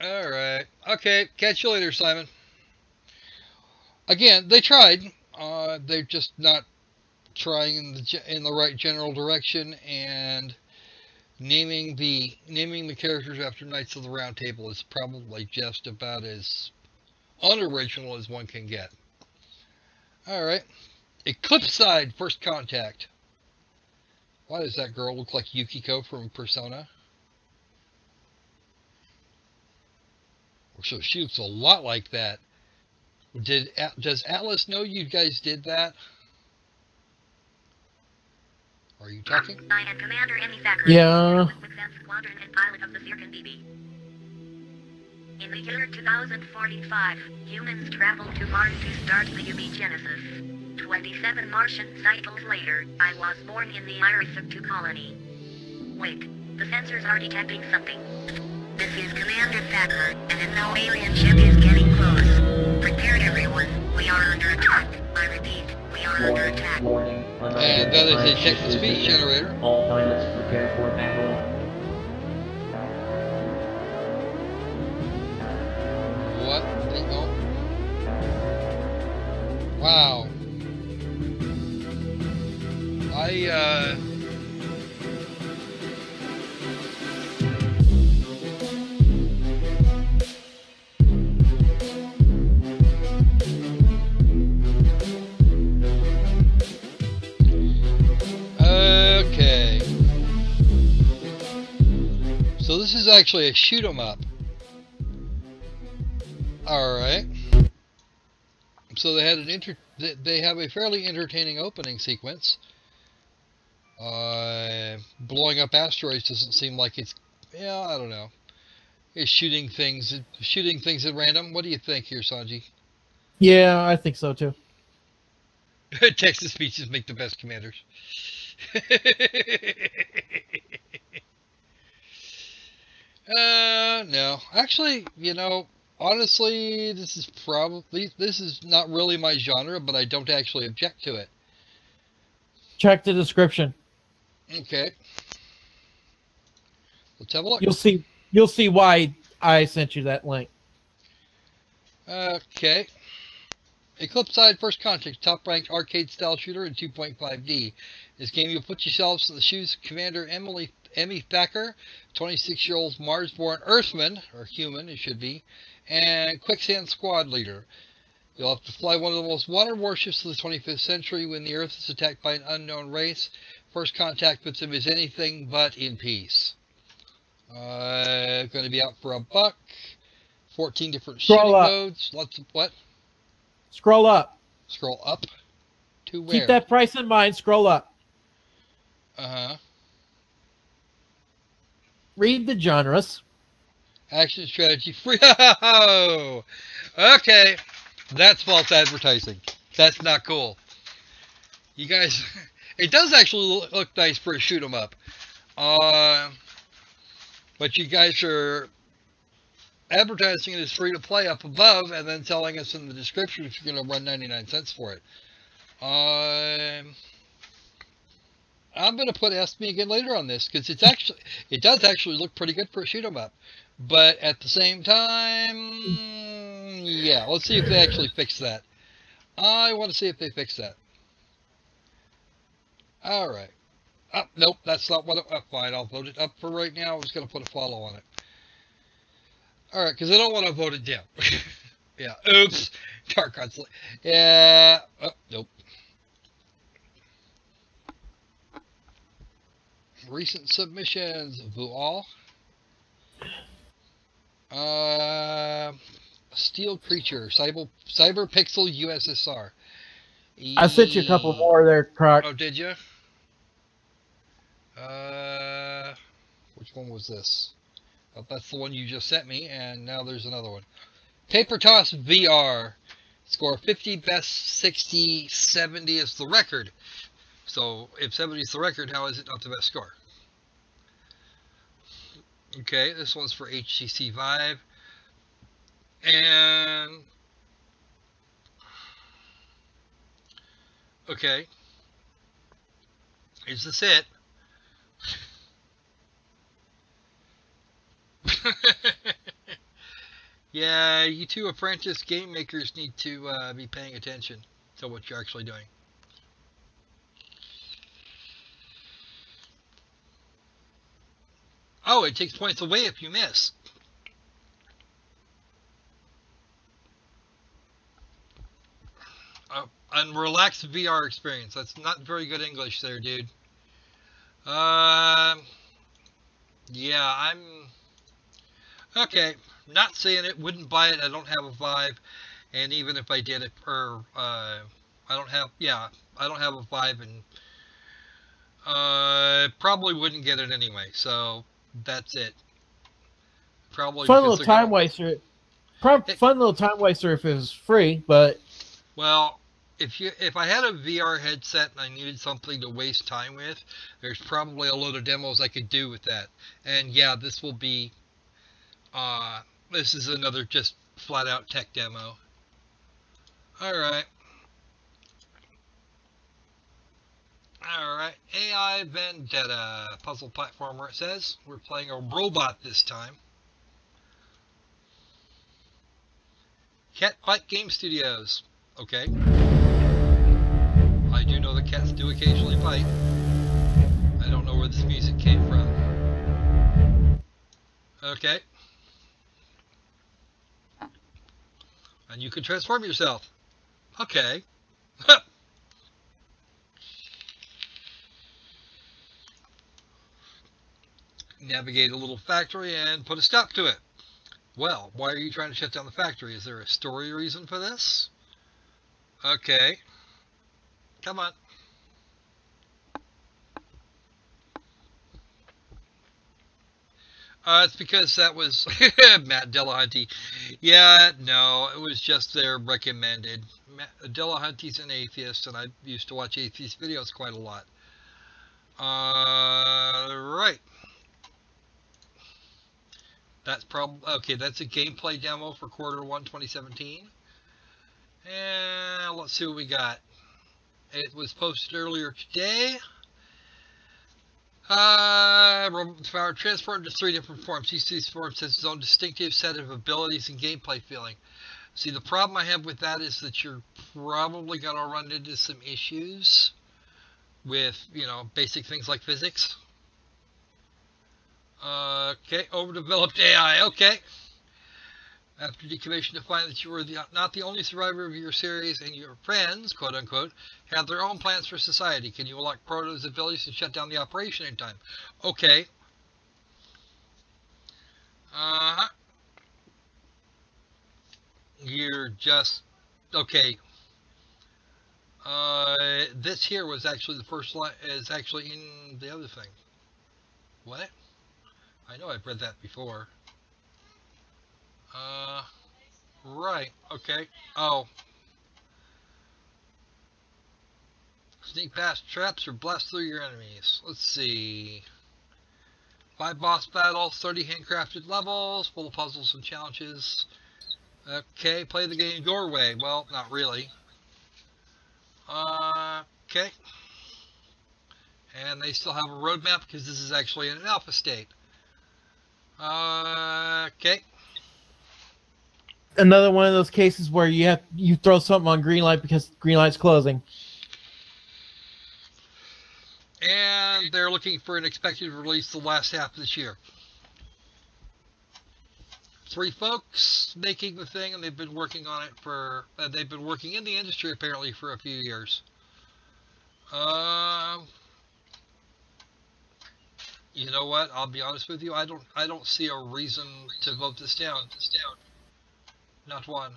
Alright. Okay, catch you later, Simon. Again, they tried. They're just not trying in the right general direction, and naming the characters after Knights of the Round Table is probably just about as unoriginal as one can get. Alright. Eclipse Side, First Contact. Why does that girl look like Yukiko from Persona? So she looks a lot like that. Does Atlas know you guys did that? Are you talking? I am Commander Emmy Thacker. Yeah. Squadron and pilot of the Zircon BB. In the year 2045, humans traveled to Mars to start the UB Genesis. 27 Martian cycles later, I was born in the Iris 2 colony. Wait, the sensors are detecting something. This is Commander Thacker, and a no alien ship is getting close. Prepare everyone, we are under attack. I repeat, we are under attack. Warning. And that is a text-to-speech generator. All pilots prepare for battle. What the hell? Wow. Okay. So this is actually a shoot 'em up. Alright. So they had they have a fairly entertaining opening sequence. Blowing up asteroids doesn't seem like it's, yeah, I don't know. It's shooting things at random. What do you think here, Sanji? Yeah, I think so too. Texas speeches make the best commanders. No. Actually, honestly, this is not really my genre, but I don't actually object to it. Check the description. Okay. Let's have a look. You'll see why I sent you that link. Okay. Eclipse Side First Contact, top-ranked arcade-style shooter in 2.5D. This game, you'll put yourselves in the shoes of Commander Emmy Thacker, 26-year-old Mars-born Earthman, or human, it should be, and Quicksand Squad leader. You'll have to fly one of the most modern warships of the 25th century when the Earth is attacked by an unknown race. First contact with them is anything but in peace. Going to be out for $1. 14 different shooting modes. Lots of what? Scroll up. Scroll up to where? Keep that price in mind. Scroll up. Uh-huh. Read the genres. Action strategy free. Oh, okay. That's false advertising. That's not cool. You guys, it does actually look nice for a shoot 'em up. But you guys are advertising it as free to play up above and then telling us in the description if you're going to run 99 cents for it. I'm going to put Ask Me Again later on this because it does actually look pretty good for a shoot 'em up. But at the same time, yeah, let's see if they actually fix that. I want to see if they fix that. All right. Oh, nope, that's not what fine, I'll vote it up for right now. I was going to put a follow on it. All right, because I don't want to vote it down. Yeah, oops. Dark Console. Yeah. Oh, nope. Recent submissions. View all. Steel Creature. Cyberpixel USSR. I sent you a couple more there, Croc. Oh, did you? Which one was this? Oh, that's the one you just sent me, and now there's another one. Paper Toss VR. Score 50, best 60, 70 is the record. So, if 70 is the record, how is it not the best score? Okay, this one's for HTC Vive. And... okay. Is this it? Yeah, you two apprentice game makers need to be paying attention to what you're actually doing. Oh, it takes points away if you miss. Unrelaxed VR experience. That's not very good English there, dude. Yeah, I'm... okay, not saying it, wouldn't buy it, I don't have a Vive, and even if I did it, I don't have a Vive, and probably wouldn't get it anyway, so that's it. Probably fun little time waster. Fun little time waster if it was free, but... well, if I had a VR headset and I needed something to waste time with, there's probably a load of demos I could do with that. And yeah, this will be this is another just flat out tech demo. Alright. Alright. AI Vendetta. Puzzle platformer, it says. We're playing a robot this time. Cat Fight Game Studios. Okay. I do know that cats do occasionally fight. I don't know where this music came from. Okay. And you can transform yourself. Okay. Navigate a little factory and put a stop to it. Well, why are you trying to shut down the factory? Is there a story reason for this? Okay. Come on. It's because that was Matt Dillahunty. Yeah, no, it was just their recommended. Matt Dillahunty's an atheist, and I used to watch atheist videos quite a lot. Right. That's probably okay. That's a gameplay demo for Q1 2017. And let's see what we got. It was posted earlier today. Power transformed into 3 different forms. Each of these forms has its own distinctive set of abilities and gameplay feeling. See, the problem I have with that is that you're probably going to run into some issues with, you know, basic things like physics. Okay, overdeveloped AI. Okay. After decommission to find that you were not the only survivor of your series, and your friends, quote unquote, have their own plans for society. Can you unlock Proto's abilities and shut down the operation in time? Okay. You're just okay. This here was actually the first line, is actually in the other thing. What? I know I've read that before. Right, okay. Oh. Sneak past traps or blast through your enemies. Let's see. 5 boss battles, 30 handcrafted levels, full of puzzles and challenges. Okay, play the game your way. Well, not really. Okay. And they still have a roadmap because this is actually in an alpha state. Okay. Another one of those cases where you throw something on Greenlight because Greenlight's closing. And they're looking for an expected release the last half of this year. 3 folks making the thing, and they've been working on it for. They've been working in the industry apparently for a few years. You know what? I'll be honest with you. I don't see a reason to vote this down. Not one.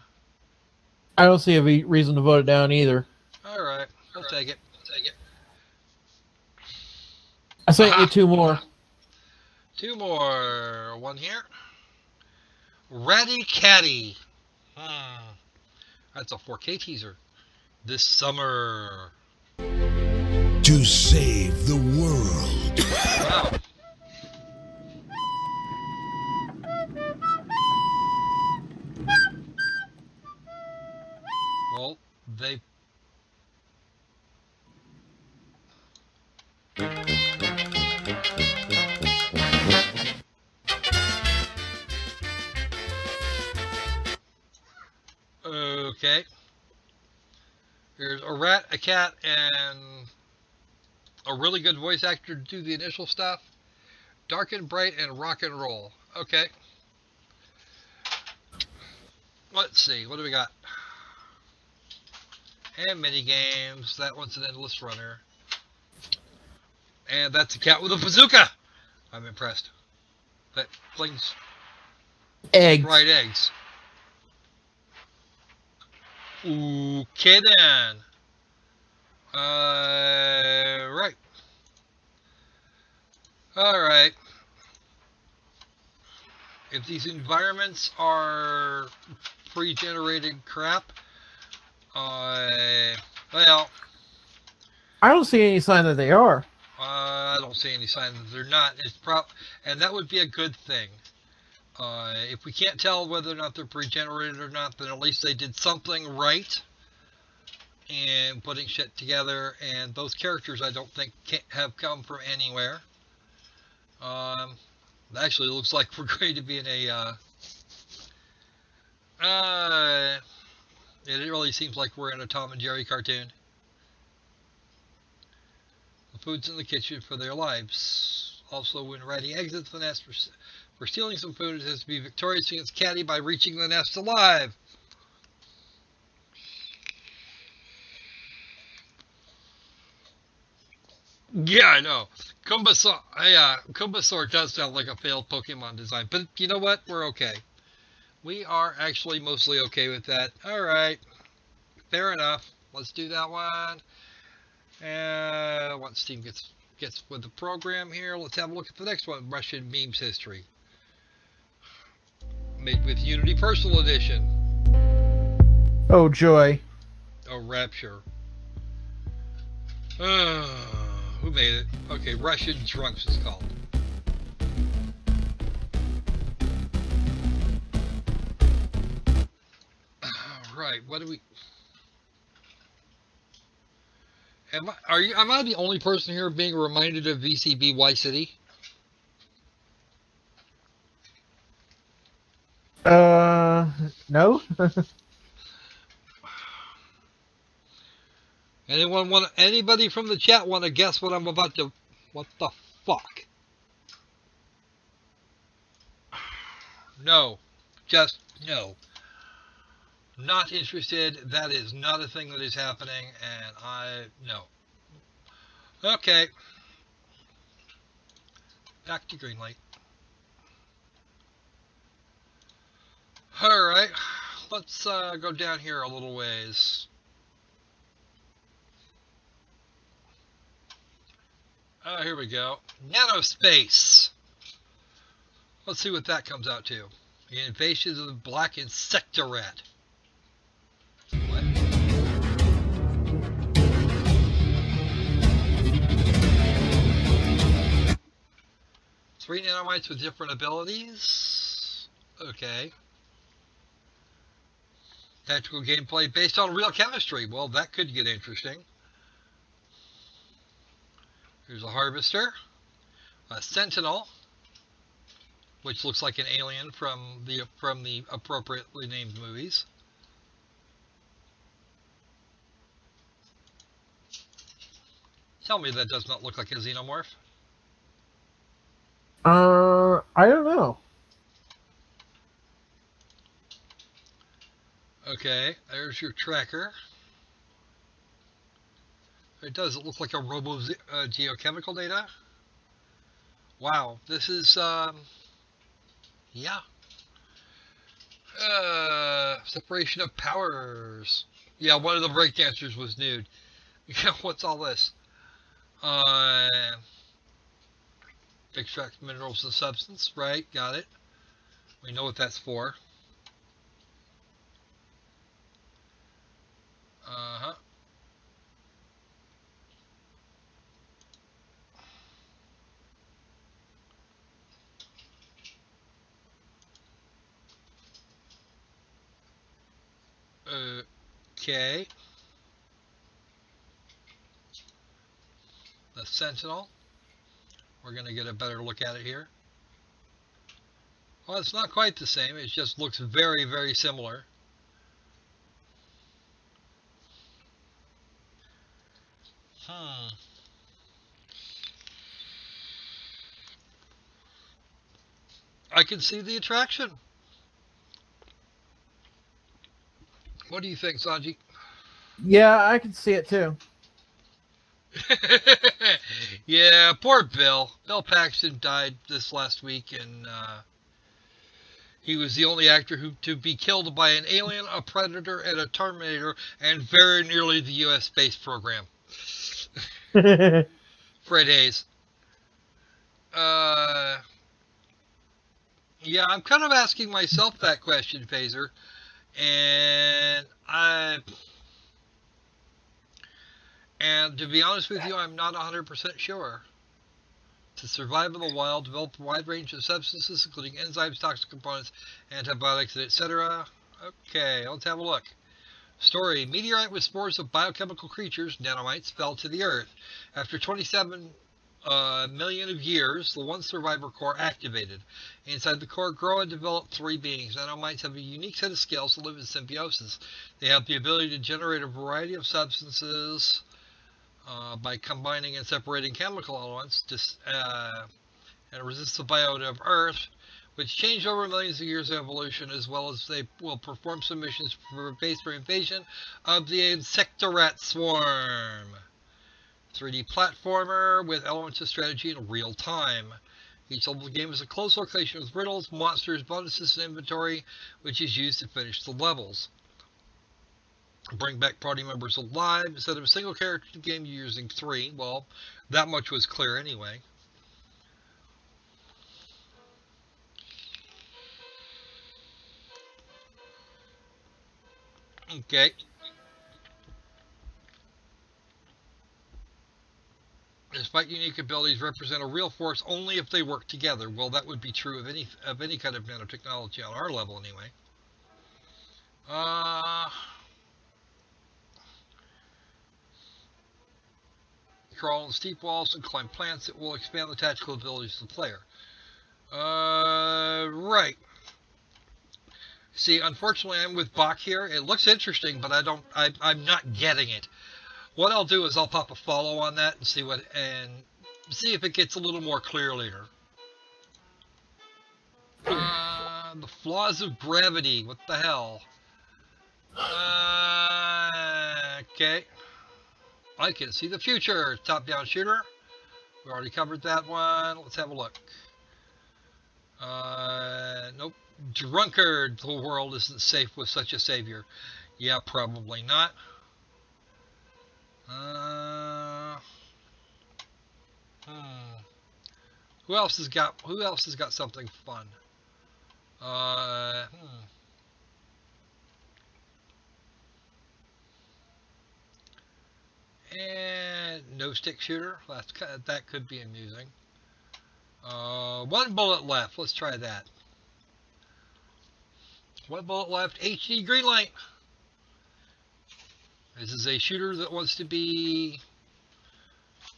I don't see a reason to vote it down either. All right, we'll take it. I sent you 2 more. 2 more. One here. Ratty Catty. That's a 4K teaser. This summer. To save the world. Wow. Well, they... Okay. There's a rat, a cat, and a really good voice actor to do the initial stuff. Dark and bright and rock and roll. Okay. Let's see. What do we got? And mini games. That one's an endless runner. And that's a cat with a bazooka. I'm impressed. That flings Eggs. fried eggs. Okay then. Right. Alright. If these environments are pre-generated crap, Well, I don't see any sign that they are. I don't see any sign that they're not. And that would be a good thing. If we can't tell whether or not they're pre-generated or not, then at least they did something right in putting shit together. And those characters, I don't think, have come from anywhere. Actually, it looks like we're going to be in a. It really seems like we're in a Tom and Jerry cartoon. The food's in the kitchen for their lives. Also, when Ratty exits the nest for stealing some food, it has to be victorious against Caddy by reaching the nest alive. Yeah, I know. Kumbasaur does sound like a failed Pokemon design, but you know what? We're okay. We are actually mostly okay with that. Alright. Fair enough. Let's do that one. Once Steam gets with the program here, let's have a look at the next one. Russian Memes History. Made with Unity Personal Edition. Oh, joy. Oh, Rapture. Who made it? Okay, Russian Drunks is called. Alright, what do we... Am I the only person here being reminded of VCB Y City? No. Anybody from the chat want to guess what I'm about to... What the fuck? No. Just no. Not interested. That is not a thing that is happening, and no. Okay. Back to Greenlight. Alright. Let's go down here a little ways. Here we go. Nanospace. Let's see what that comes out to. The invasions of the black insectorat. What? 3 nanomites with different abilities. Okay. Tactical gameplay based on real chemistry. Well, that could get interesting. Here's a harvester, a sentinel, which looks like an alien from the appropriately named movies. Tell me that does not look like a xenomorph. I don't know. Okay, there's your tracker. It does. It looks like a geochemical data. Wow, this is yeah. Separation of powers. Yeah, one of the breakdancers was nude. What's all this? Extract minerals and substance. Right, got it. We know what that's for. Uh-huh. Okay. The Sentinel. We're going to get a better look at it here. Well, it's not quite the same. It just looks very, very similar. I can see the attraction. What do you think, Sanji? Yeah, I can see it too. Yeah, poor Bill. Bill Paxton died this last week, and he was the only actor to be killed by an alien, a predator, and a Terminator, and very nearly the U.S. space program. Fred Hayes. Yeah, I'm kind of asking myself that question, Phaser, and And to be honest with you, I'm not 100% sure. To survive in the wild, develop a wide range of substances, including enzymes, toxic components, antibiotics, etc. Okay, let's have a look. Story. Meteorite with spores of biochemical creatures, nanomites, fell to the Earth. After 27 million of years, the one survivor core activated. Inside the core grow and develop three beings. Nanomites have a unique set of skills to live in symbiosis. They have the ability to generate a variety of substances by combining and separating chemical elements and resist the biota of Earth, which changed over millions of years of evolution, as well as they will perform some missions for base for invasion of the Insectorat swarm. 3D platformer with elements of strategy in real time. Each level of the game is a close location with riddles, monsters, bonuses, and inventory, which is used to finish the levels. Bring back party members alive. Instead of a single character game, you're using 3. Well, that much was clear anyway. Okay. Despite unique abilities, represent a real force only if they work together. Well, that would be true of any kind of nanotechnology on our level anyway. Crawl on steep walls and climb plants that will expand the tactical abilities of the player. Right. See, unfortunately, I'm with Bach here. It looks interesting, but I'm not getting it. What I'll do is I'll pop a follow on that and see if it gets a little more clear later. The flaws of gravity. What the hell? Okay. I can see the future. Top-down shooter. We already covered that one. Let's have a look. Nope. Drunkard. The world isn't safe with such a savior. Yeah, probably not. Who else has got something fun? And no stick shooter. That could be amusing. One bullet left. Let's try that. One bullet left. HD Greenlight. This is a shooter that wants to be...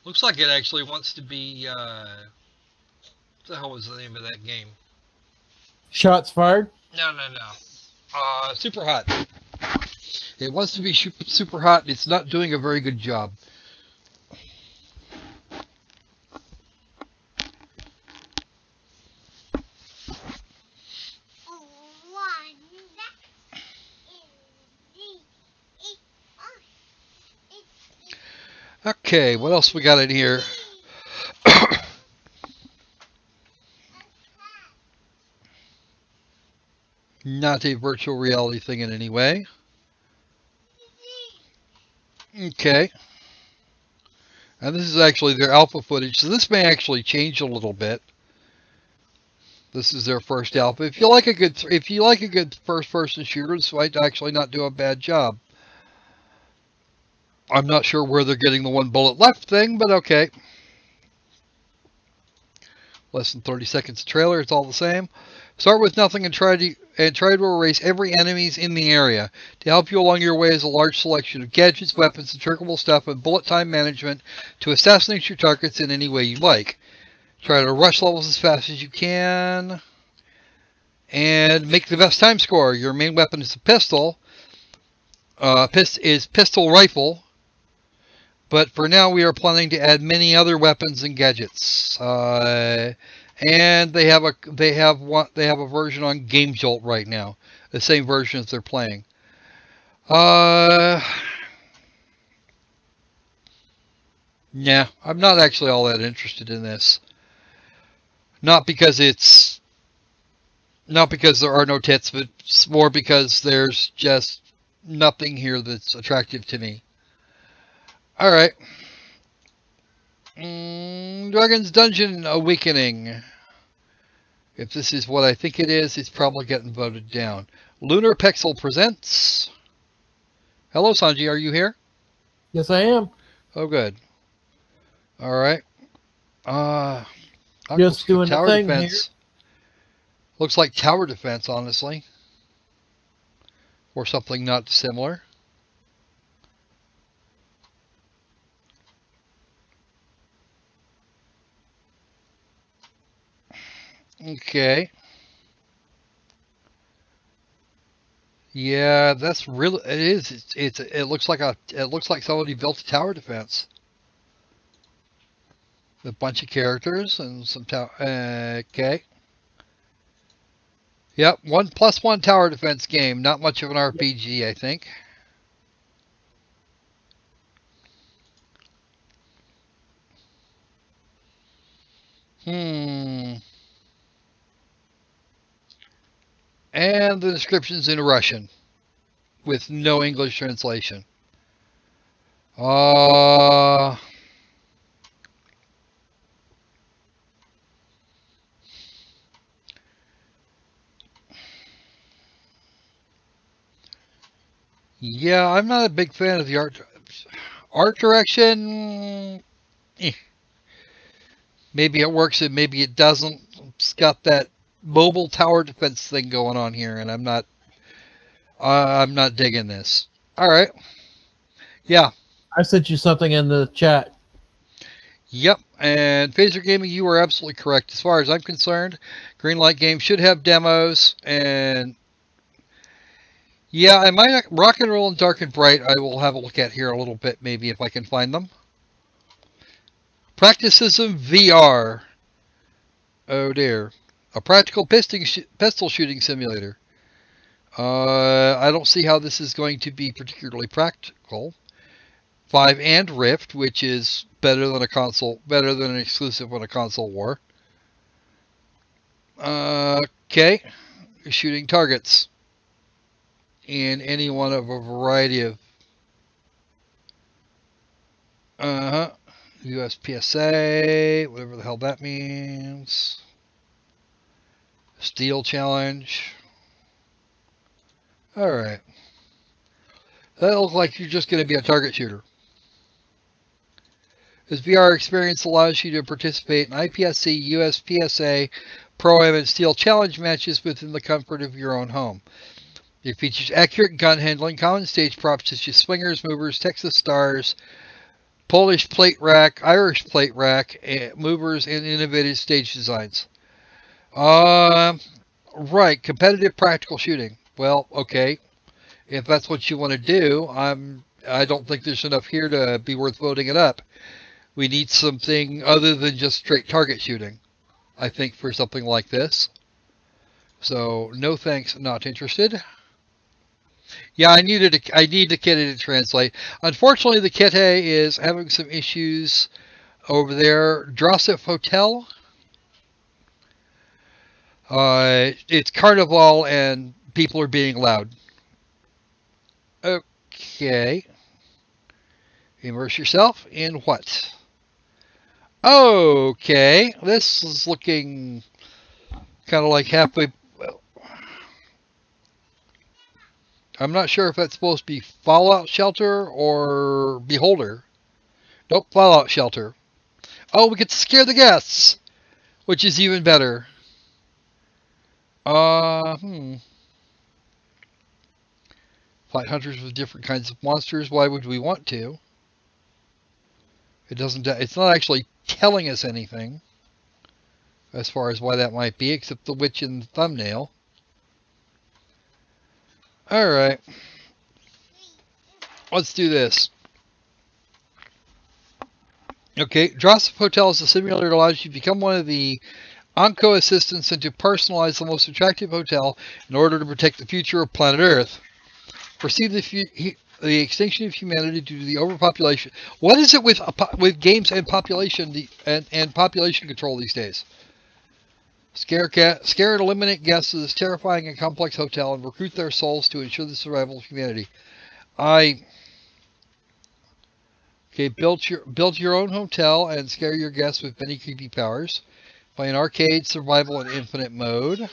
Looks like it actually wants to be... what the hell was the name of that game? Shots fired? No. Super hot. It wants to be super hot, and it's not doing a very good job. Okay, what else we got in here? Not a virtual reality thing in any way. Okay. And this is actually their alpha footage, so this may actually change a little bit. This is their first alpha. If you like a good first-person shooter, this might actually not do a bad job. I'm not sure where they're getting the one bullet left thing, but okay. Less than 30 seconds of trailer, it's all the same. Start with nothing and try to erase every enemies in the area. To help you along your way is a large selection of gadgets, weapons, and trickable stuff, and bullet time management to assassinate your targets in any way you like. Try to rush levels as fast as you can. And make the best time score. Your main weapon is a pistol. Pistol rifle. But for now, we are planning to add many other weapons and gadgets. And they have a version on Game Jolt right now, the same version as they're playing. Yeah, I'm not actually all that interested in this. Not because there are no tits, but it's more because there's just nothing here that's attractive to me. All right. Dragon's Dungeon Awakening. If this is what I think it is, it's probably getting voted down. Lunar Pixel presents. Hello, Sanji. Are you here? Yes, I am. Oh, good. All right. Uh, Just doing the tower thing here. defense. Looks like tower defense, honestly, or something not dissimilar. Okay. Yeah, that's really it is. It looks like somebody built a tower defense. A bunch of characters and some tower. Okay. Yep, 1+1 tower defense game. Not much of an RPG, I think. And the description's in Russian with no English translation. Yeah, I'm not a big fan of the art direction. Maybe it works and maybe it doesn't. It's got that mobile tower defense thing going on here, and I'm not digging this. All right. Yeah. I sent you something in the chat. Yep. And Phaser Gaming, you are absolutely correct. As far as I'm concerned, Greenlight Games should have demos. And yeah, I might Rock and Roll and Dark and Bright. I will have a look at here a little bit, maybe if I can find them. Practicism VR. Oh dear. A practical pistol shooting simulator. I don't see how this is going to be particularly practical. 5 and Rift, which is better than an exclusive on a console war. Okay. You're shooting targets in any one of a variety of USPSA, whatever the hell that means. Steel challenge. Alright. That looks like you're just going to be a target shooter. This VR experience allows you to participate in IPSC, USPSA, Pro-Am, and Steel challenge matches within the comfort of your own home. It features accurate gun handling, common stage props such as swingers, movers, Texas stars, Polish plate rack, Irish plate rack, movers, and innovative stage designs. Right, competitive practical shooting. Well, okay, if that's what you want to do, I don't think there's enough here to be worth voting it up. We need something other than just straight target shooting, I think, for something like this. So, no thanks, not interested. Yeah, I need the Kete to translate. Unfortunately, the Kete is having some issues over there. Drossif Hotel. It's Carnival and people are being loud. Okay. Immerse yourself in what? Okay. This is looking kind of like halfway. I'm not sure if that's supposed to be Fallout Shelter or Beholder. Nope, Fallout Shelter. Oh, we get to scare the guests, which is even better. Fight hunters with different kinds of monsters. Why would we want to? It doesn't. It's not actually telling us anything as far as why that might be, except the witch in the thumbnail. All right, let's do this. Okay, Drossif Hotel is a simulator that allows you to become one of the Onco assistants and to personalize the most attractive hotel in order to protect the future of planet Earth. Foresee the extinction of humanity due to the overpopulation. What is it with games and population and population control these days? Scare and eliminate guests of this terrifying and complex hotel and recruit their souls to ensure the survival of humanity. Build your own hotel and scare your guests with many creepy powers. Play an arcade, survival, and infinite mode.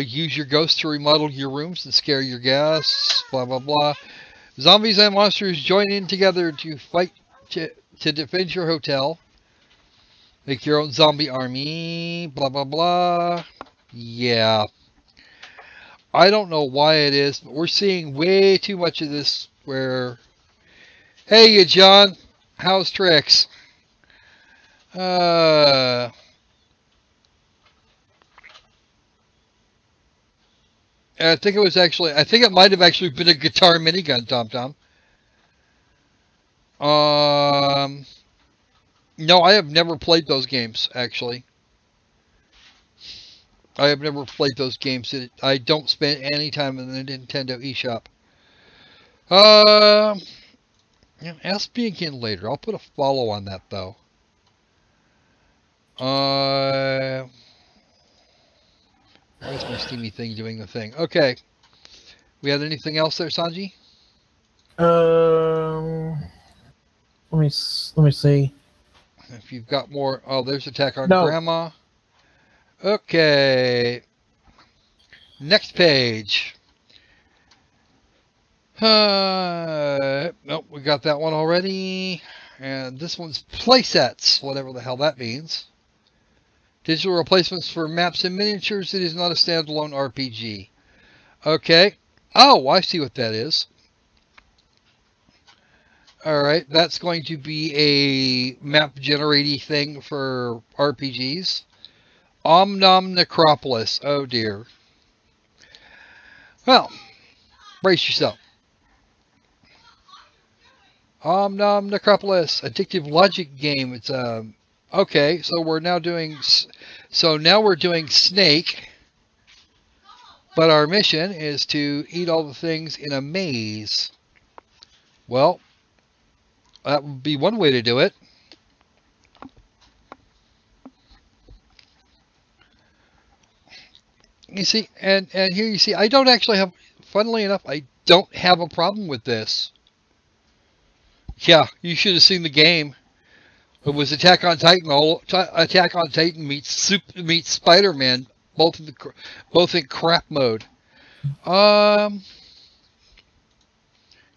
Use your ghost to remodel your rooms and scare your guests. Blah, blah, blah. Zombies and monsters join in together to fight to defend your hotel. Make your own zombie army. Blah, blah, blah. Yeah. I don't know why it is, but we're seeing way too much of this where... Hey, you John. How's tricks? I think it might have actually been a guitar minigun, Tom. No, I have never played those games, actually. I have never played those games. I don't spend any time in the Nintendo eShop. Ask me again later. I'll put a follow on that, though. Why is my Steamy thing doing the thing? Okay. We had anything else there, Sanji? Let me see. If you've got more... Oh, there's Attack on No. Grandma. Okay. Next page. Nope, we got that one already. And this one's playsets, whatever the hell that means. Digital replacements for maps and miniatures. It is not a standalone RPG. Okay. Oh, I see what that is. Alright, that's going to be a map generating thing for RPGs. Omnom Necropolis. Oh dear. Well, brace yourself. Omnom Necropolis, addictive logic game. It's okay. So we're now doing. So now we're doing Snake, but our mission is to eat all the things in a maze. Well, that would be one way to do it. You see, and here you see, I don't actually have. Funnily enough, I don't have a problem with this. Yeah, you should have seen the game. It was Attack on Titan. Attack on Titan meets Spider-Man, both in crap mode.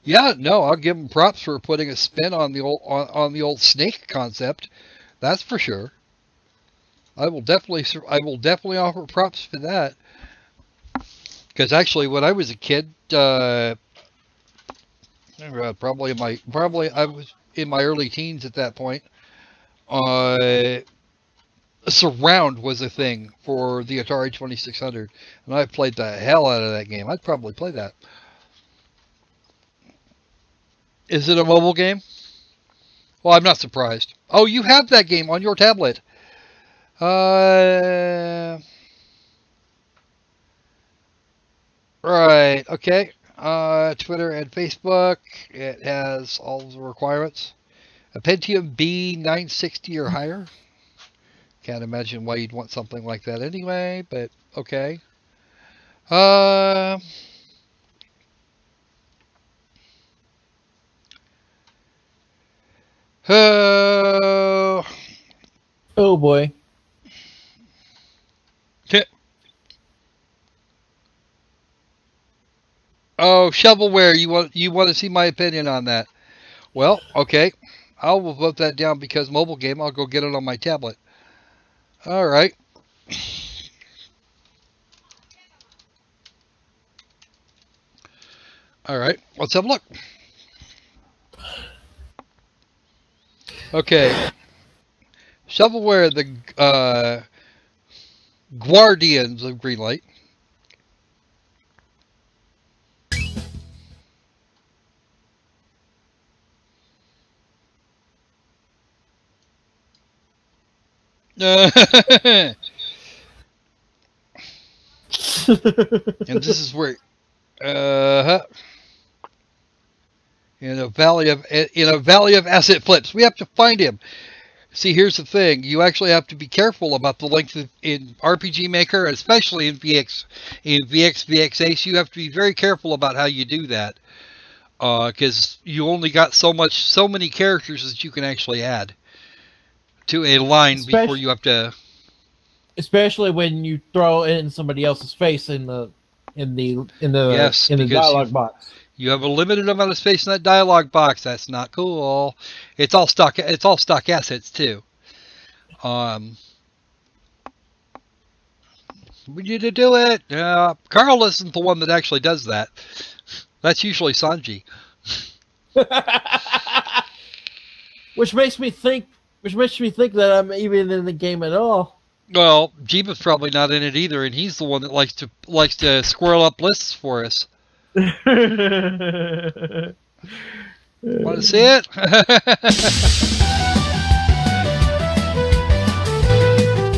Yeah, no, I'll give them props for putting a spin on the old Snake concept. That's for sure. I will definitely offer props for that. Because actually, when I was a kid, probably I was in my early teens at that point. Surround was a thing for the Atari 2600, and I played the hell out of that game. I'd probably play that. Is it a mobile game? Well, I'm not surprised. Oh, you have that game on your tablet. Right, okay. Twitter and Facebook. It has all the requirements. A Pentium B 960 or higher. Can't imagine why you'd want something like that anyway, but okay. Oh boy. Oh, shovelware, you want to see my opinion on that? Well, okay. I will vote that down because mobile game. I'll go get it on my tablet. All right. All right. Let's have a look. Okay. Shovelware, the Guardians of Greenlight. And this is where, in a valley of asset flips, we have to find him. See, here's the thing: you actually have to be careful about the length in RPG Maker, especially in VX Ace. You have to be very careful about how you do that, because you only got so many characters that you can actually add to a line before you have to. Especially when you throw in somebody else's face in the Yes, dialogue box. You have a limited amount of space in that dialogue box. That's not cool. It's all stock. It's all stock assets too. We need to do it. Carl isn't the one that actually does that. That's usually Sanji. Which makes me think that I'm even in the game at all. Well, Jeeba's probably not in it either, and he's the one that likes to squirrel up lists for us. Want to see it?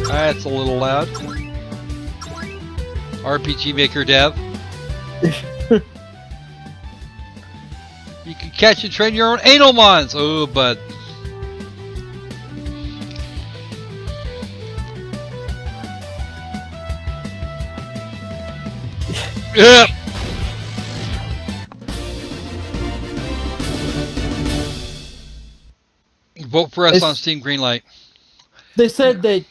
That's a little loud. RPG Maker Dev. You can catch and train your own anal mons. Oh, bud. Yeah. Vote for us on Steam Greenlight. They said that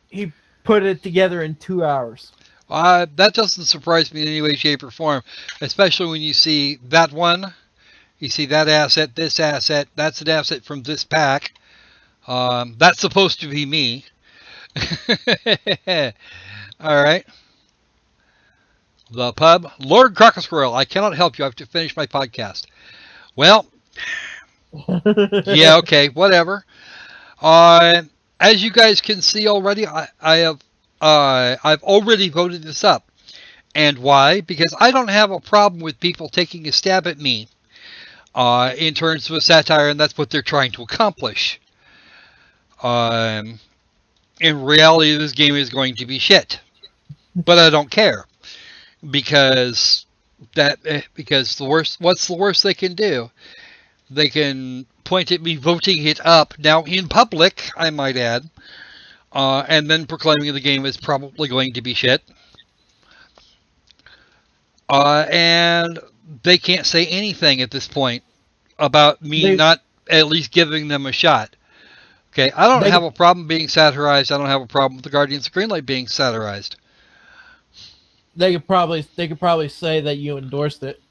he put it together in 2 hours. That doesn't surprise me in any way, shape, or form, especially when you see that one, you see that asset, this asset, that's an asset from this pack. That's supposed to be me. All right. The pub. Lord Crocosquirrel, I cannot help you. I have to finish my podcast. Well, yeah, okay, whatever. As you guys can see already, I've already voted this up. And why? Because I don't have a problem with people taking a stab at me in terms of a satire, and that's what they're trying to accomplish. In reality, this game is going to be shit. But I don't care. Because what's the worst they can do? They can point at me voting it up, now in public, I might add, and then proclaiming the game is probably going to be shit. And they can't say anything at this point about me not at least giving them a shot. Okay, I don't have a problem being satirized. I don't have a problem with the Guardians of Greenlight being satirized. They could probably say that you endorsed it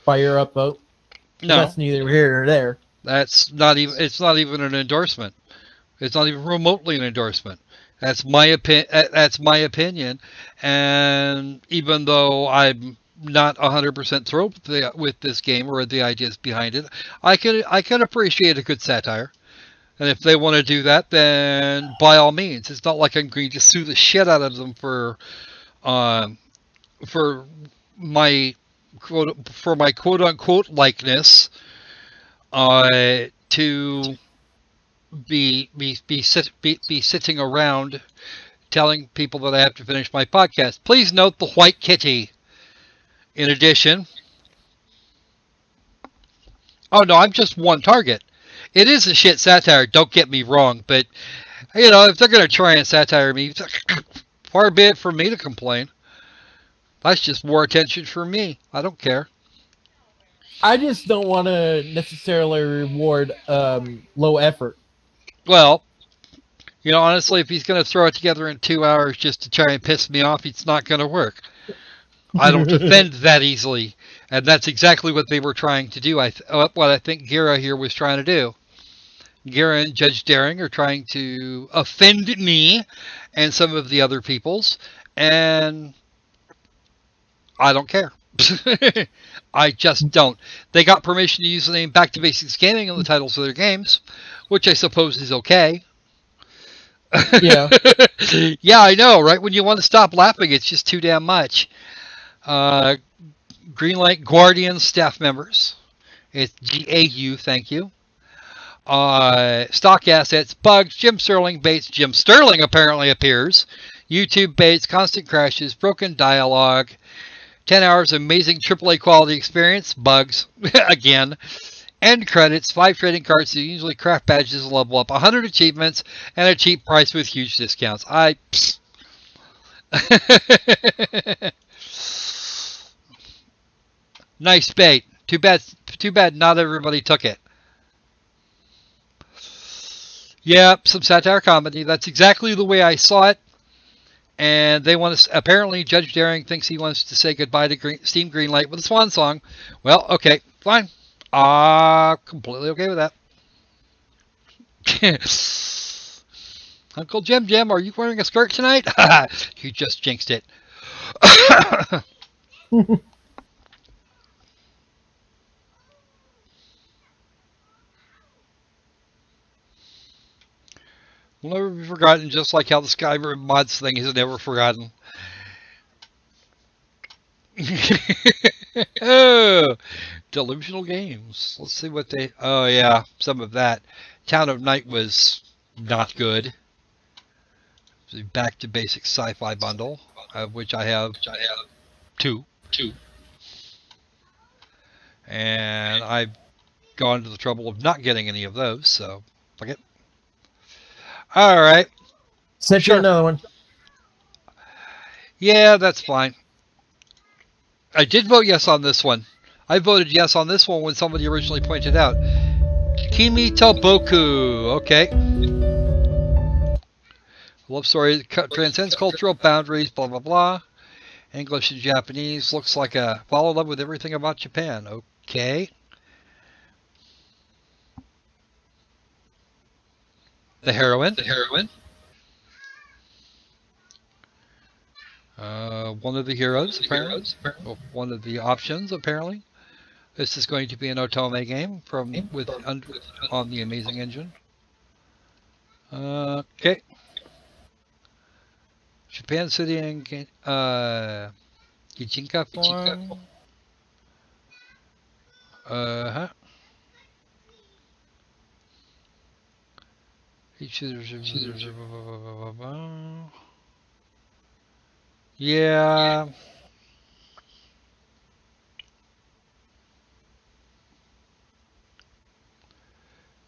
by your upvote. No, that's neither here nor there. That's not even. It's not even an endorsement. It's not even remotely an endorsement. That's my opinion. And even though I'm not 100% thrilled with this game or the ideas behind it, I can appreciate a good satire. And if they want to do that, then by all means. It's not like I'm going to sue the shit out of them for my quote unquote likeness to be sitting around telling people that I have to finish my podcast. Please note the white kitty. In addition, oh no, I'm just one target. It is a shit satire, don't get me wrong, but, you know, if they're going to try and satire me, far be it for me to complain. That's just more attention for me. I don't care. I just don't want to necessarily reward low effort. Well, you know, honestly, if he's going to throw it together in 2 hours just to try and piss me off, it's not going to work. I don't defend that easily, and that's exactly what they were trying to do. What I think Gira here was trying to do. Gira and Judge Daring are trying to offend me and some of the other peoples, and I don't care. I just don't. They got permission to use the name Back to Basics Gaming in the titles of their games, which I suppose is okay. Yeah. Yeah, I know, right? When you want to stop laughing, it's just too damn much. Greenlight Guardian staff members. It's GAU, thank you. Stock assets, bugs, Jim Sterling baits. Jim Sterling apparently appears. YouTube baits, constant crashes, broken dialogue. 10 hours amazing AAA quality experience. Bugs. Again. End credits. 5 trading cards. Usually craft badges level up. 100 achievements. And a cheap price with huge discounts. Nice bait. Too bad not everybody took it. Yeah, some satire comedy. That's exactly the way I saw it. And they want to. Apparently, Judge Daring thinks he wants to say goodbye to Steam Greenlight with a swan song. Well, okay, fine. Completely okay with that. Uncle Jim, are you wearing a skirt tonight? You just jinxed it. Will never be forgotten, just like how the Skyrim mods thing is never forgotten. Oh, delusional games. Let's see what they. Oh yeah, some of that. Town of Night was not good. Back to basic sci-fi bundle, of which I have two, and I've gone to the trouble of not getting any of those. So fuck it. All right. Sent you another one. Yeah, that's fine. I did vote yes on this one. I voted yes on this one when somebody originally pointed out. Kimi to Boku. Okay. Love story transcends cultural boundaries, blah, blah, blah. English and Japanese. Looks like a fall in love with everything about Japan. Okay. The heroine. One of the heroes, apparently. Well, one of the options, apparently. This is going to be an Otome game on the Amazing Engine. Okay. Japan City and Gichinka form. Yeah.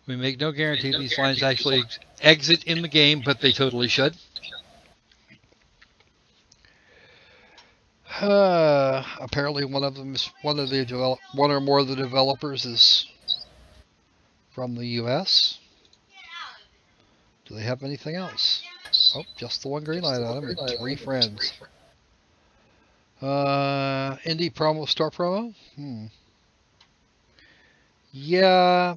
We make no guarantee these lines actually exit in the game, but they totally should. Apparently, one or more of the developers is from the U.S. Do they have anything else? Oh, just the one Greenlight on them and 3 friends. Indie promo, store promo? Yeah.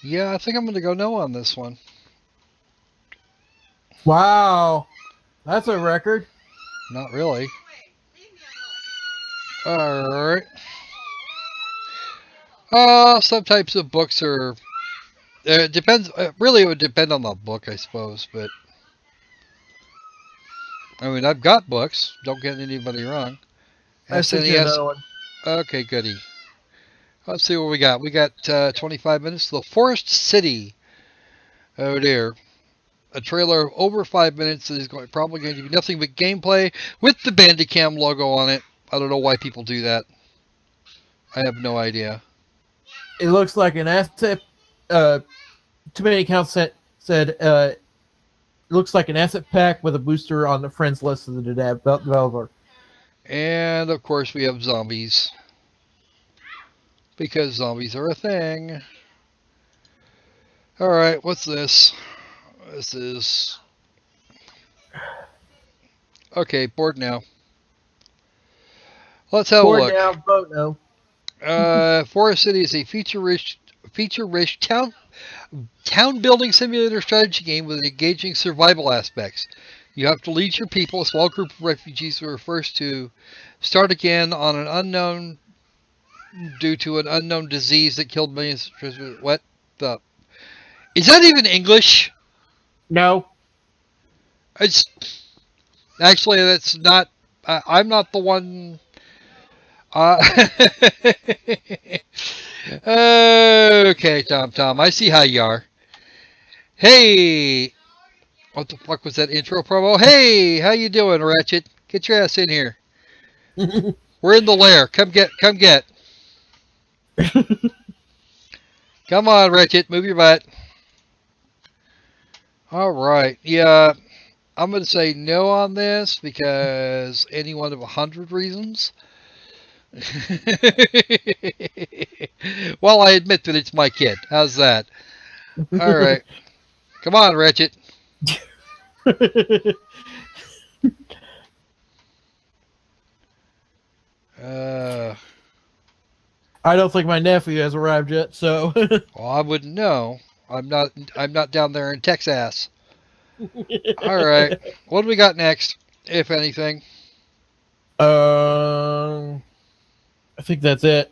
Yeah, I think I'm going to go no on this one. Wow. That's a record. Not really. Alright. Some types of books are... It depends. Really, it would depend on the book, I suppose, but... I mean, I've got books. Don't get anybody wrong. I sent you another one. Okay, goody. Let's see what we got. We got 25 minutes. The Forest City. Oh, dear. A trailer of over 5 minutes that is probably going to be nothing but gameplay with the Bandicam logo on it. I don't know why people do that. I have no idea. It looks like an asset. Too many accounts said it looks like an asset pack with a booster on the friends list of the developer. And of course, we have zombies. Because zombies are a thing. Alright, what's this? This is... Okay, board now. Let's have a look. Board now, vote no. Forest City is a feature-rich town building simulator strategy game with engaging survival aspects. You have to lead your people, a small group of refugees who are forced to start again on an unknown due to an unknown disease that killed millions. What the? Is that even English? No. It's actually that's not. I'm not the one. Okay, Tom. I see how you are. Hey, what the fuck was that intro promo? Hey, how you doing, Ratchet? Get your ass in here. We're in the lair. Come get. Come on, Ratchet. Move your butt. All right. Yeah, I'm going to say no on this because any one of 100 reasons. Well, I admit that it's my kid. How's that? All right. Come on, Ratchet. Uh, I don't think my nephew has arrived yet, so well, I wouldn't know. I'm not. I'm not down there in Texas. All right. What do we got next, if anything? I think that's it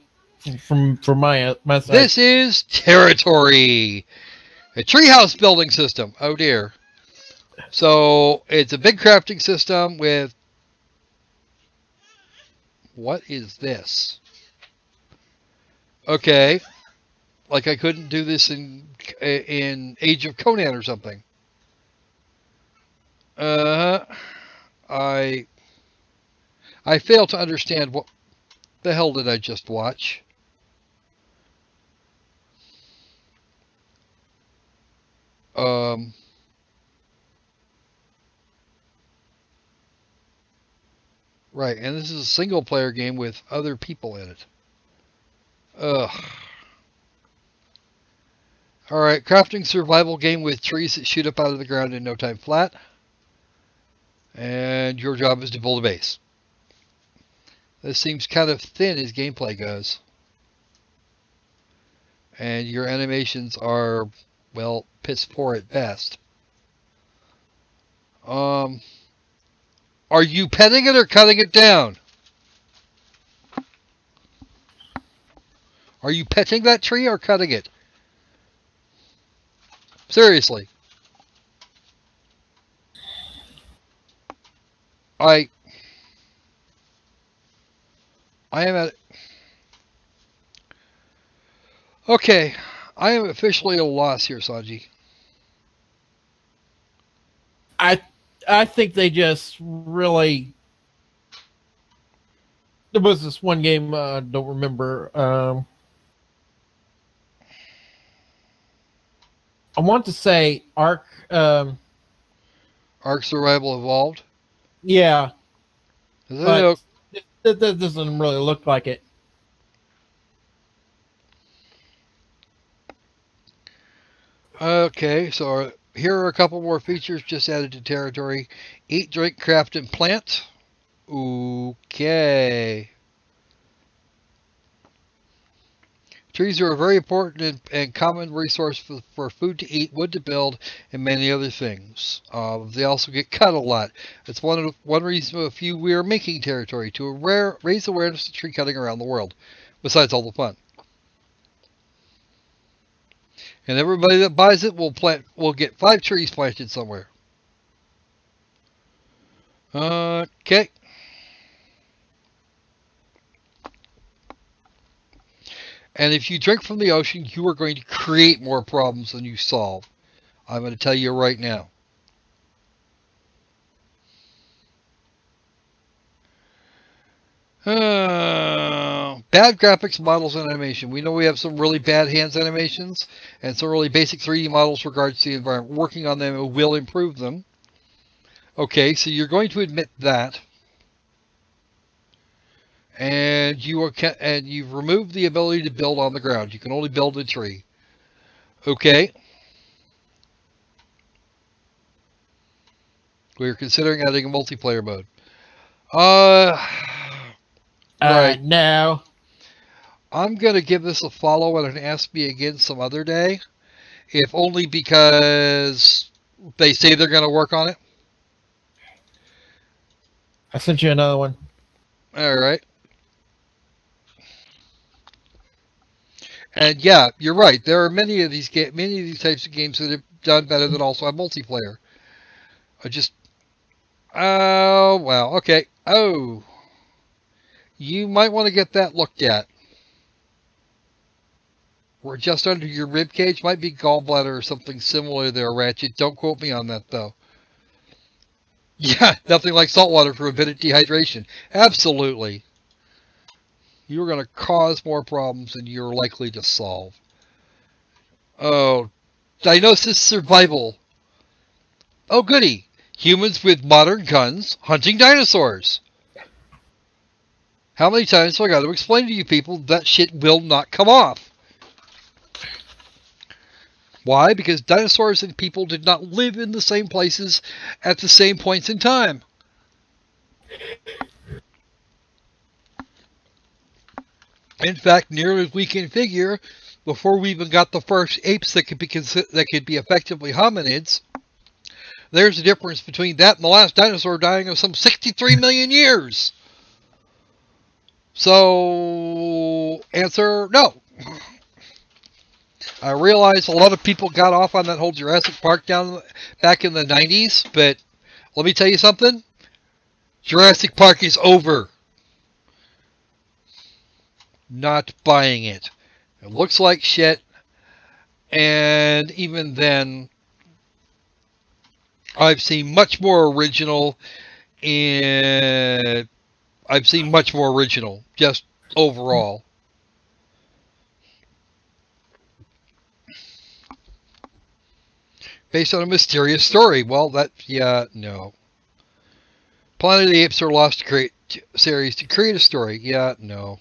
from my side. This is Territory, a treehouse building system. Oh dear. So it's a big crafting system with. What is this? Okay, like I couldn't do this in Age of Conan or something. I fail to understand what the hell did I just watch. Right, and this is a single player game with other people in it. Ugh. Alright, crafting survival game with trees that shoot up out of the ground in no time flat. And your job is to build a base. This seems kind of thin as gameplay goes. And your animations are, well, piss poor at best. Are you petting it or cutting it down? Are you petting that tree or cutting it? Seriously. I am at... Okay. I am officially at a loss here, Sanji. I think they just really. There was this one game I don't remember. I want to say Ark. Ark Survival Evolved? Yeah, But that doesn't really look like it. Okay, so here are a couple more features just added to Territory. Eat, drink, craft, and plant. Okay. Trees are a very important and common resource for food to eat, wood to build, and many other things. They also get cut a lot. It's one reason a few we are making Territory to raise awareness of tree cutting around the world, besides all the fun. And everybody that buys it will get 5 trees planted somewhere. Okay. And if you drink from the ocean, you are going to create more problems than you solve. I'm going to tell you right now. Bad graphics, models, and animation. We know we have some really bad hands animations and some really basic 3D models regards to the environment. Working on them will improve them. Okay, so you're going to admit that. And you've removed the ability to build on the ground. You can only build a tree. Okay. We're considering adding a multiplayer mode. Right. No. I'm going to give this a follow and an ask me again some other day. If only because they say they're going to work on it. I sent you another one. All right. And yeah, you're right. There are many of these types of games that have done better than also have multiplayer. Oh, well, okay. Oh. You might want to get that looked at. We're just under your rib cage. Might be gallbladder or something similar there, Ratchet. Don't quote me on that, though. Yeah, nothing like salt water for a bit of dehydration. Absolutely. You're going to cause more problems than you're likely to solve. Oh. Diagnosis survival. Oh, goody. Humans with modern guns hunting dinosaurs. How many times do I got to explain to you people that shit will not come off? Why? Because dinosaurs and people did not live in the same places at the same points in time. In fact, near as we can figure, before we even got the first apes that could be effectively hominids, there's a difference between that and the last dinosaur dying of some 63 million years. So, answer, no. I realize a lot of people got off on that whole Jurassic Park back in the 90s, but let me tell you something. Jurassic Park is over. Not buying it. It looks like shit, and even then, I've seen much more original, and I've seen much more original, just overall. Based on a mysterious story. Well, no. Planet of the Apes are lost to create series to create a story. Yeah, no.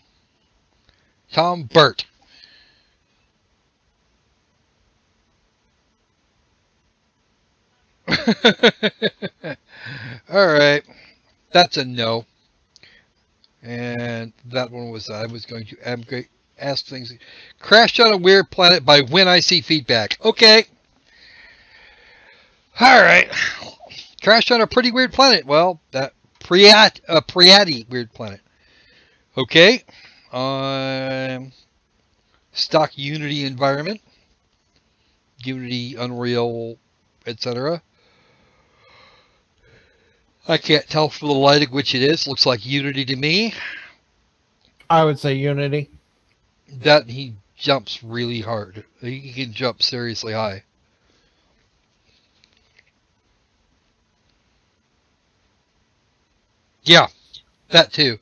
Tom Burt. Alright. That's a no. And that one was, I was going to ask things. Crashed on a weird planet by When I See Feedback. Okay. Alright. Crashed on a pretty weird planet. Well, that pretty weird planet. Okay. Stock Unity environment. Unity, Unreal, etc. I can't tell for the lighting which it is. Looks like Unity to me. I would say Unity. That he jumps really hard. He can jump seriously high. Yeah, that too.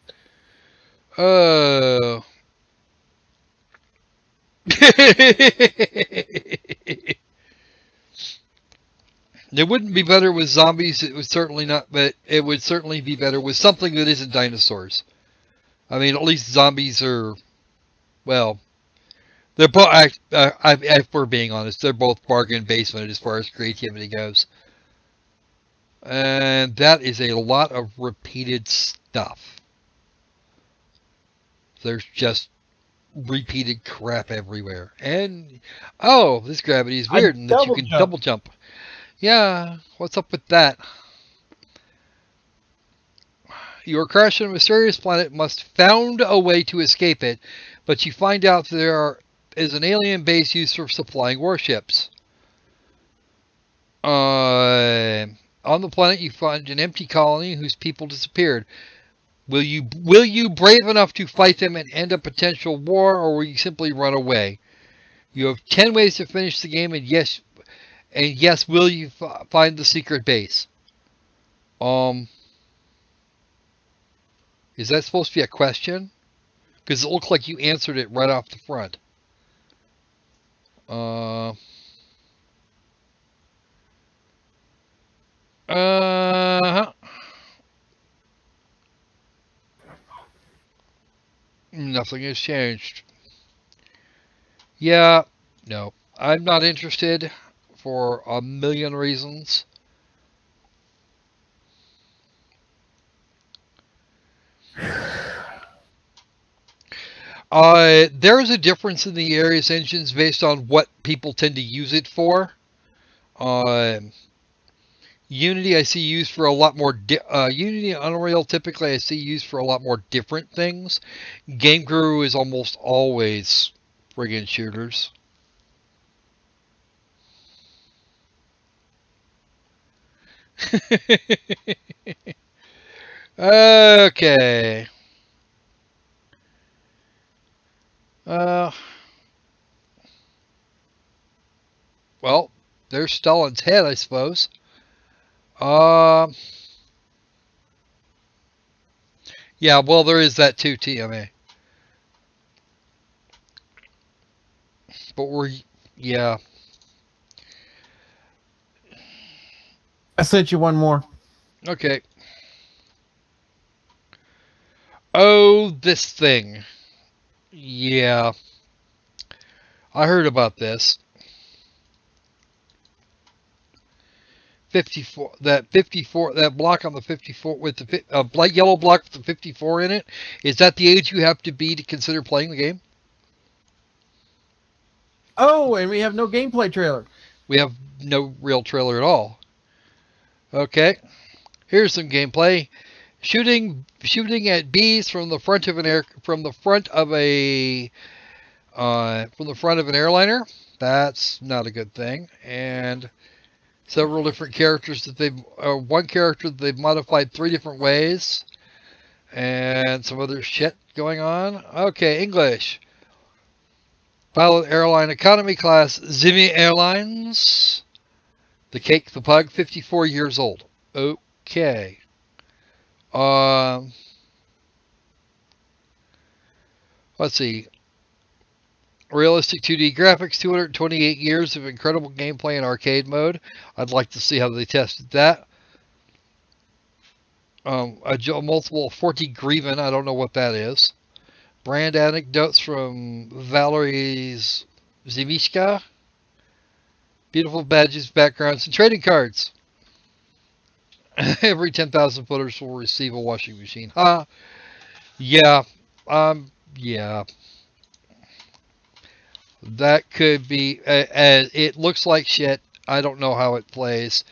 It wouldn't be better with zombies. It would certainly not, but it would certainly be better with something that isn't dinosaurs. I mean, at least zombies are, well, they're both. If we're being honest, they're both bargain basement as far as creativity goes, and that is a lot of repeated stuff. There's just repeated crap everywhere, and oh, this gravity is weird, and that you can double jump. Yeah, what's up with that? You are crashing a mysterious planet, must found a way to escape it, but you find out there is an alien base used for supplying warships. On the planet, you find an empty colony whose people disappeared. Will you brave enough to fight them and end a potential war, or will you simply run away? You have 10 ways to finish the game, and yes, will you find the secret base? Is that supposed to be a question? Because it looks like you answered it right off the front. Nothing has changed. Yeah, no. I'm not interested for a million reasons. There is a difference in the Ares engines based on what people tend to use it for. Unity I see used for a lot more. Unity and Unreal typically I see used for a lot more different things. Game Guru is almost always friggin' shooters. Okay. Well, there's Stalin's head, I suppose. Yeah, well, there is that too, TMA. But yeah. sent you one more. Okay. Oh, this thing. Yeah. I heard about this. 54. That block on the 54 with the light yellow block with the 54 in it. Is that the age you have to be to consider playing the game? Oh, and we have no gameplay trailer. We have no real trailer at all. Okay. Here's some gameplay. Shooting at bees from the front of an airliner. That's not a good thing. And several different characters one character that they've modified 3 different ways, and some other shit going on. Okay, English. Pilot airline economy class Zimmy Airlines. The Cake the Pug, 54 years old. Okay. Let's see. Realistic 2D graphics, 228 years of incredible gameplay in arcade mode. I'd like to see how they tested that. A multiple 40 Greven, I don't know what that is. Brand anecdotes from Valerie's Zimishka. Beautiful badges, backgrounds, and trading cards. Every 10,000 footers will receive a washing machine. Yeah. Yeah. That could be. It looks like shit. I don't know how it plays,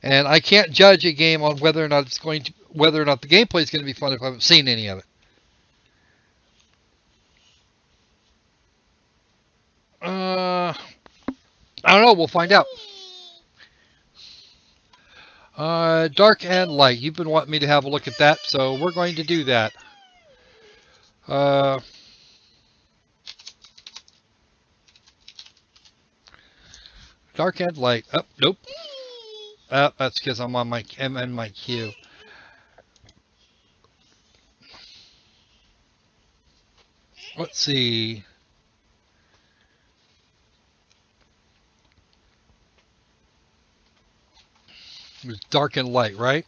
and I can't judge a game on whether or not the gameplay is going to be fun if I haven't seen any of it. I don't know. We'll find out. Dark and Light. You've been wanting me to have a look at that, so we're going to do that. Dark and Light. Oh, nope. That's because I'm on my queue. Let's see. It was Dark and Light, right?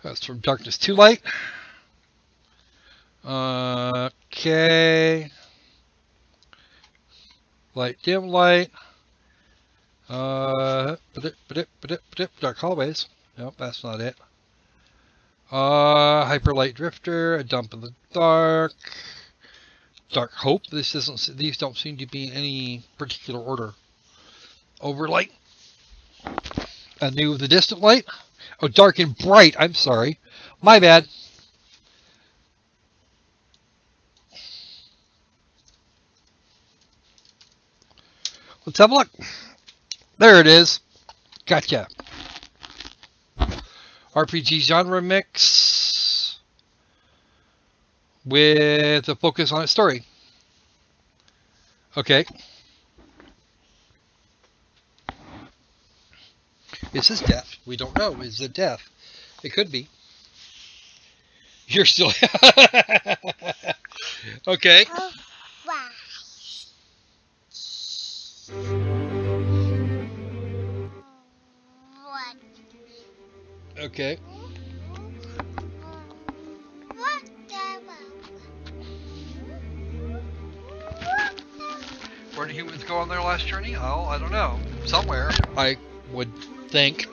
That's from Darkness to Light. Okay. Light, dim light. Dark hallways. Nope, that's not it. Hyperlight drifter. A dump in the dark. Dark hope. These don't seem to be in any particular order. Overlight. Anew the distant light. Oh, dark and bright. I'm sorry. My bad. Let's have a look. There it is. Gotcha. RPG genre mix with a focus on its story. Okay. Is this death? We don't know. Is it death? It could be. You're still... Okay. Okay. Where do humans go on their last journey? Oh, I don't know. Somewhere, I would think.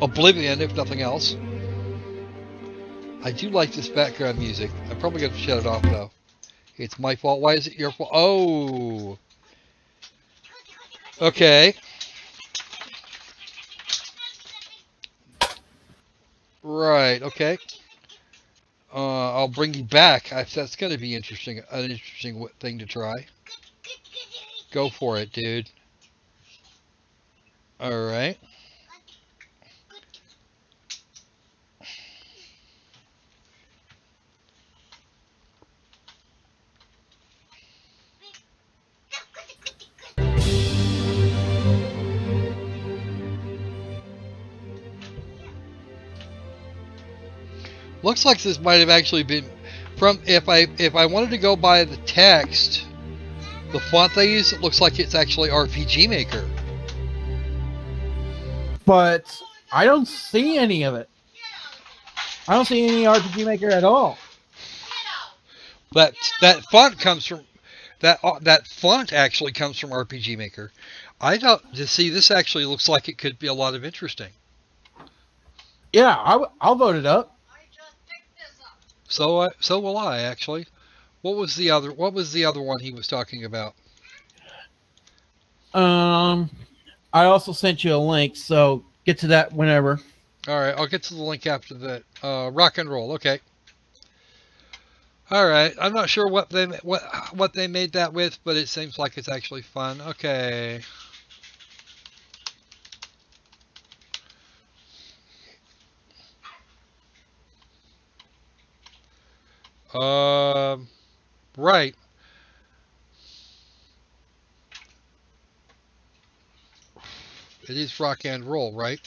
Oblivion, if nothing else. I do like this background music. I'm probably going to shut it off, though. It's my fault. Why is it your fault? Oh. Okay. Right, okay. I'll bring you back. That's going to be interesting. An interesting thing to try. Go for it, dude. Alright. Looks like this might have actually been from if I wanted to go by the text The font they use, it looks like it's actually RPG Maker. But I don't see any of it. I don't see any RPG Maker at all. That font comes from that font actually comes from RPG Maker. I don't to see this actually looks like it could be a lot of interesting. Yeah, I'll vote it up. So will I actually. What was the other one he was talking about? I also sent you a link, so get to that whenever. All right, I'll get to the link after that. Rock and roll, okay. All right, I'm not sure what they made that with, but it seems like it's actually fun. Okay. Right. It is rock and roll, right?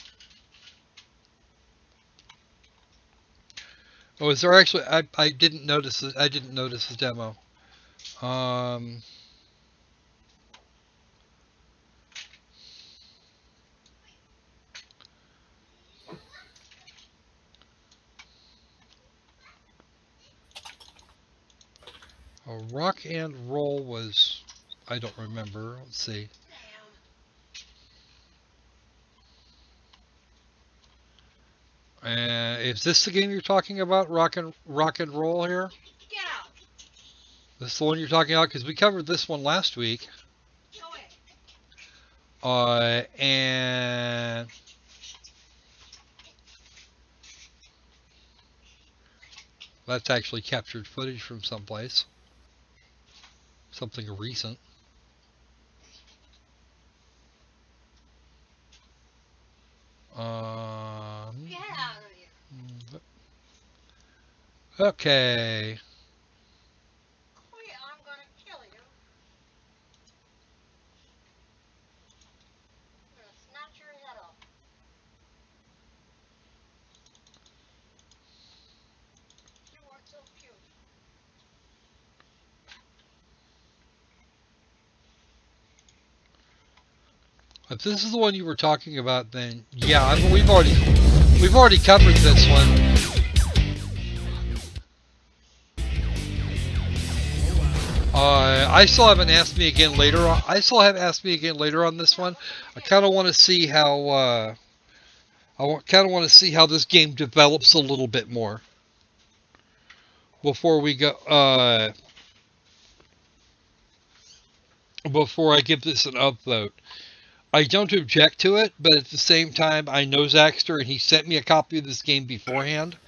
Oh, is there actually? I didn't notice it. I didn't notice the demo. Rock and roll was. I don't remember. Let's see. Is this the game you're talking about? Rock and roll here? Yeah. This is the one you're talking about because we covered this one last week. And that's actually captured footage from someplace. Something recent. Get out of here. Okay. Quit, I'm gonna kill you. I'm gonna snatch your head off. You are so cute. If this is the one you were talking about, then yeah, we've already covered this one. I still haven't asked me again later. I still have asked me again later on this one. I kind of want to see how. Kind of want to see how this game develops a little bit more before we go. Before I give this an upvote. I don't object to it, but at the same time, I know Zaxter, and he sent me a copy of this game beforehand,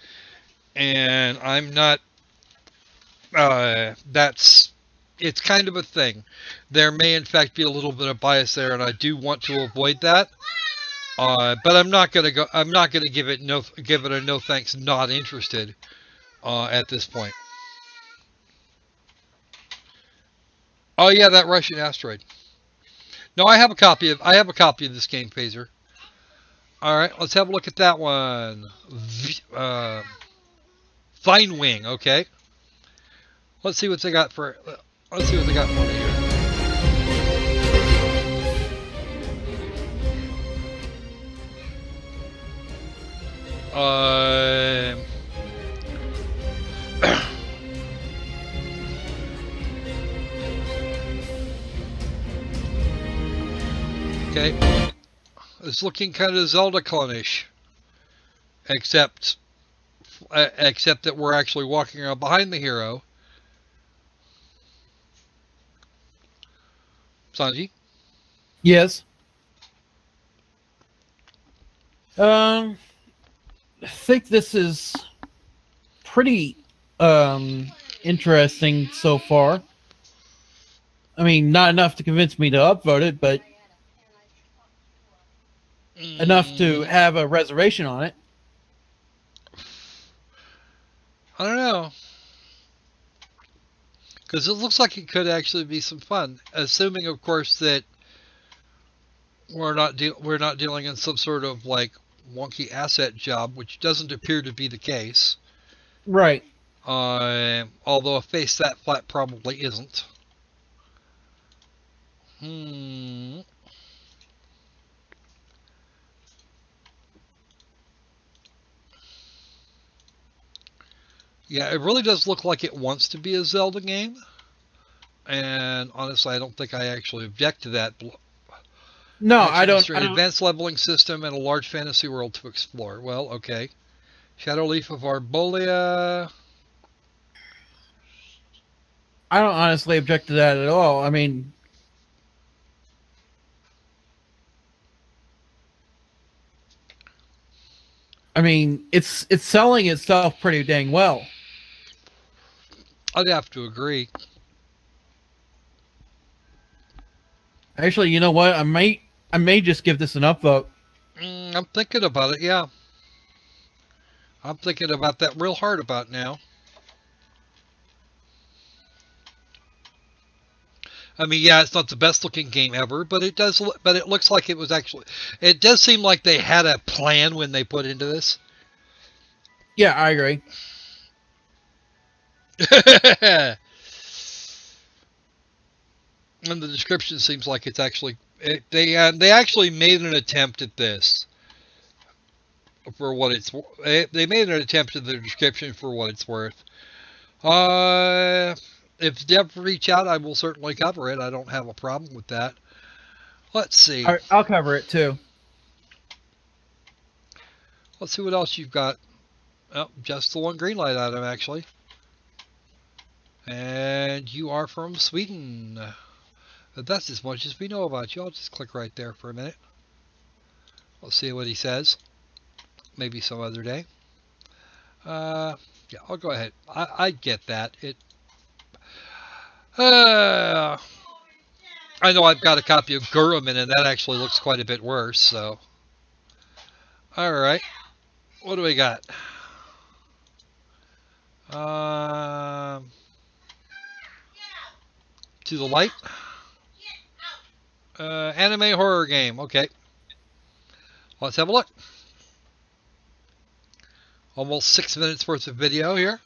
and I'm not. It's kind of a thing. There may, in fact, be a little bit of bias there, and I do want to avoid that. But I'm not gonna go. I'm not gonna give it a no thanks, not interested. At this point. Oh yeah, that Russian asteroid. No, I have a copy of this game, Phaser. All right, let's have a look at that one. Fine Wing, okay. Let's see what they got for. Let's see what they got for me here. Okay, it's looking kind of Zelda clone-ish, except that we're actually walking around behind the hero. Sanji? Yes. I think this is pretty interesting so far. I mean, not enough to convince me to upvote it, but enough to have a reservation on it. I don't know. Because it looks like it could actually be some fun, assuming, of course, that we're not dealing in some sort of like wonky asset job, which doesn't appear to be the case. Right. Although a face that flat probably isn't. Hmm. Yeah, it really does look like it wants to be a Zelda game. And honestly, I don't think I actually object to that. No, I Action don't. history, an advanced leveling system, and a large fantasy world to explore. Well, okay. Shadow Leaf of Arbolia. I don't honestly object to that at all. I mean, it's selling itself pretty dang well. I'd have to agree. Actually, you know what? I may just give this an upvote. I'm thinking about it, yeah. I'm thinking about that real hard about now. I mean, yeah, it's not the best looking game ever, but it does. But it looks like it was actually. It does seem like they had a plan when they put into this. Yeah, I agree. And the description seems like it's actually they actually made an attempt at this for what it's. They made an attempt at the description for what it's worth. If Dev reach out, I will certainly cover it. I don't have a problem with that. Let's see. I'll cover it too. Let's see what else you've got. Oh, just the one Greenlight item, actually. And you are from Sweden. That's as much as we know about you. I'll just click right there for a minute. We'll see what he says. Maybe some other day. Yeah, I'll go ahead. I get that. I know I've got a copy of Gurman, and that actually looks quite a bit worse, so. Alright. What do we got? To the light. Anime horror game. Okay. Let's have a look. Almost 6 minutes worth of video here.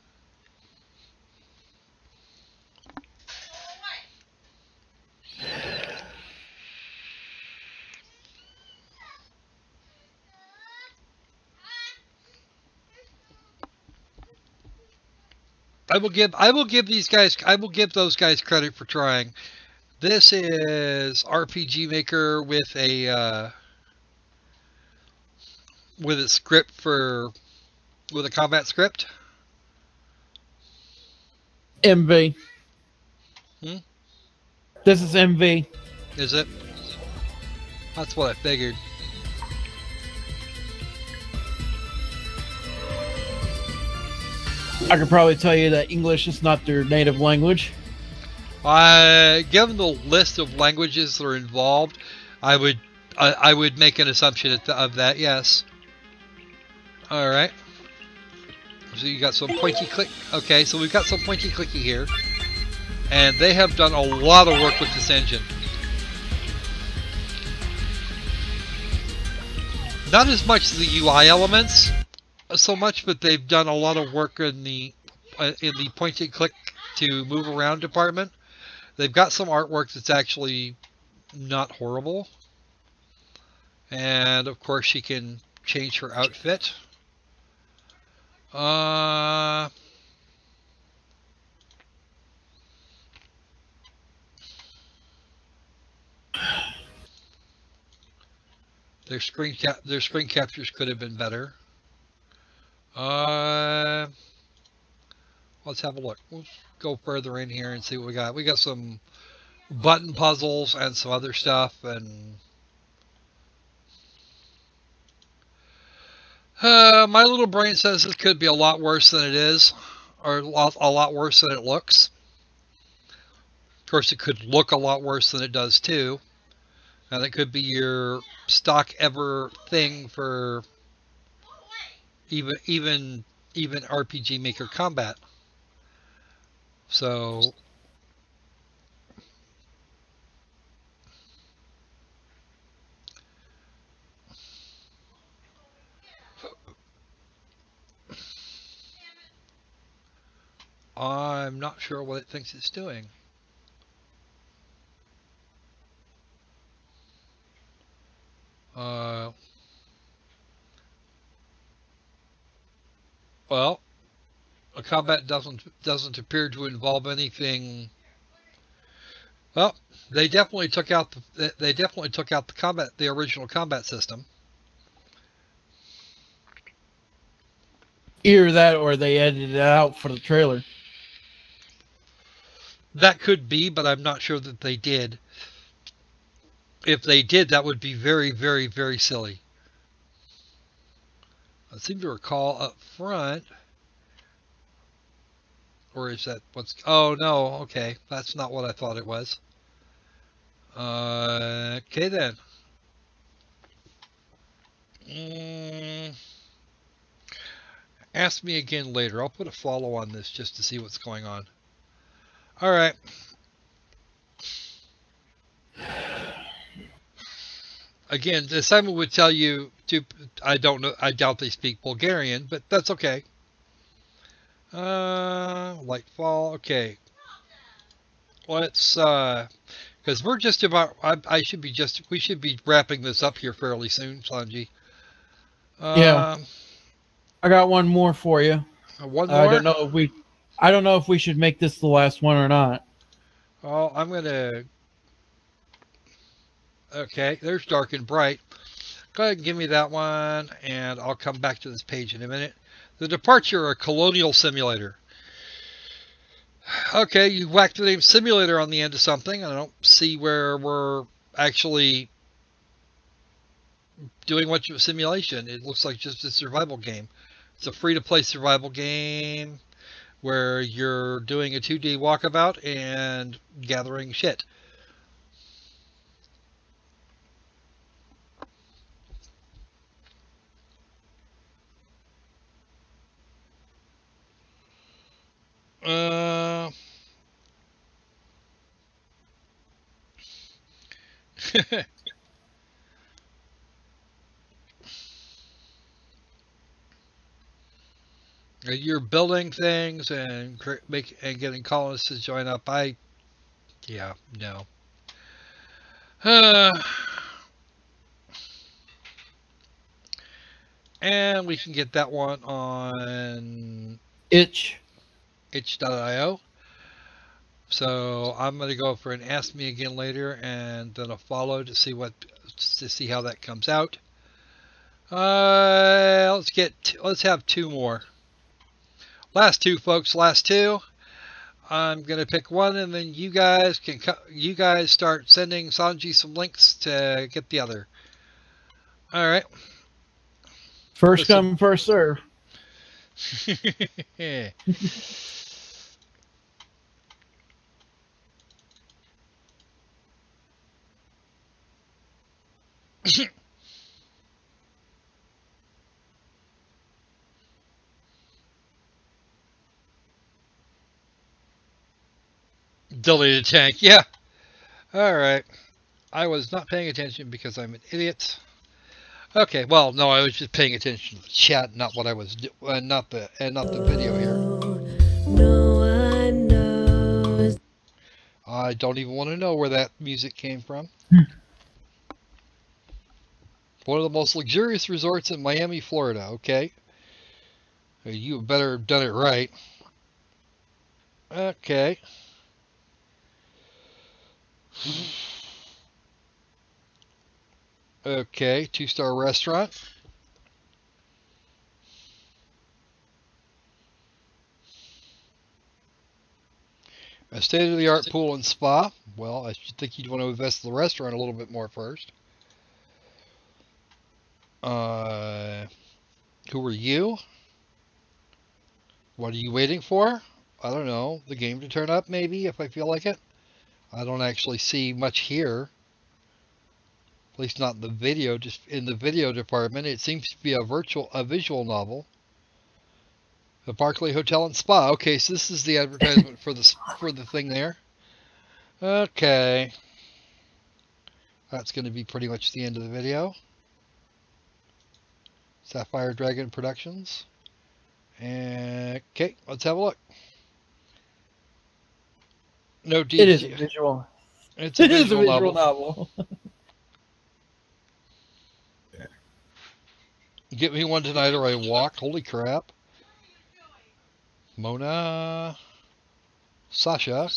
I will give those guys credit for trying. This is RPG Maker with a with a combat script. MV. Hmm? This is MV. Is it? That's what I figured. I could probably tell you that English is not their native language. Given the list of languages that are involved, I would make an assumption of that. Yes. All right. So you got some pointy click. Okay, so we've got some pointy clicky here, and they have done a lot of work with this engine. Not as much as the UI elements, so much, but they've done a lot of work in the pointy click to move around department. They've got some artwork that's actually not horrible, and of course she can change her outfit. Their screen captures could have been better. Let's have a look. We'll go further in here and see what we got. We got some button puzzles and some other stuff, and my little brain says it could be a lot worse than it is, or a lot worse than it looks. Of course, it could look a lot worse than it does too, and it could be your stock ever thing for even RPG Maker combat. So I'm not sure what it thinks it's doing. Well, a combat doesn't appear to involve anything. Well, they definitely took out the original combat system. Either that or they edited it out for the trailer. That could be, but I'm not sure that they did. If they did, that would be very, very, very silly. I seem to recall up front. Or is that what's... Oh, no. Okay. That's not what I thought it was. Okay, then. Ask me again later. I'll put a follow on this just to see what's going on. All right. Again, Simon would tell you to... I don't know. I doubt they speak Bulgarian, but that's okay. Light fall. Okay. Let's... Because we're just about... We should be wrapping this up here fairly soon, Sanji. Yeah. I got one more for you. One more? I don't know if we should make this the last one or not. Oh, I'm going to... Okay, there's Dark and Bright. Go ahead and give me that one, and I'll come back to this page in a minute. The Departure, a colonial simulator. Okay, you whacked the name simulator on the end of something. I don't see where we're actually doing much of a simulation. It looks like just a survival game. It's a free-to-play survival game where you're doing a 2D walkabout and gathering shit. You're building things and getting colonists to join up. Yeah, no. And we can get that one on itch.io. So I'm going to go for an ask me again later and then a follow to see how that comes out. Let's have two more. Last two, folks. Last two. I'm going to pick one, and then you guys start sending Sanji some links to get the other. All right. First come, first serve. Deleted tank, yeah. Alright. I was not paying attention because I'm an idiot. Okay, well, no, I was just paying attention to the chat, not what I was doing, not the video here. No one knows. I don't even want to know where that music came from. One of the most luxurious resorts in Miami, Florida, okay? You better have done it right. Okay. Okay, 2-star restaurant. A state-of-the-art pool and spa. Well, I should think you'd want to invest in the restaurant a little bit more first. Who are you? What are you waiting for? I don't know. The game to turn up, maybe, if I feel like it. I don't actually see much here. At least not in the video. Just in the video department, it seems to be a visual novel. The Barclay Hotel and Spa. Okay, so this is the advertisement for the thing there. Okay. That's going to be pretty much the end of the video. Sapphire Dragon Productions. Okay, let's have a look. No DG. It is a visual. It is a visual novel. Get me one tonight or I walk. Holy crap. Mona. Sasha.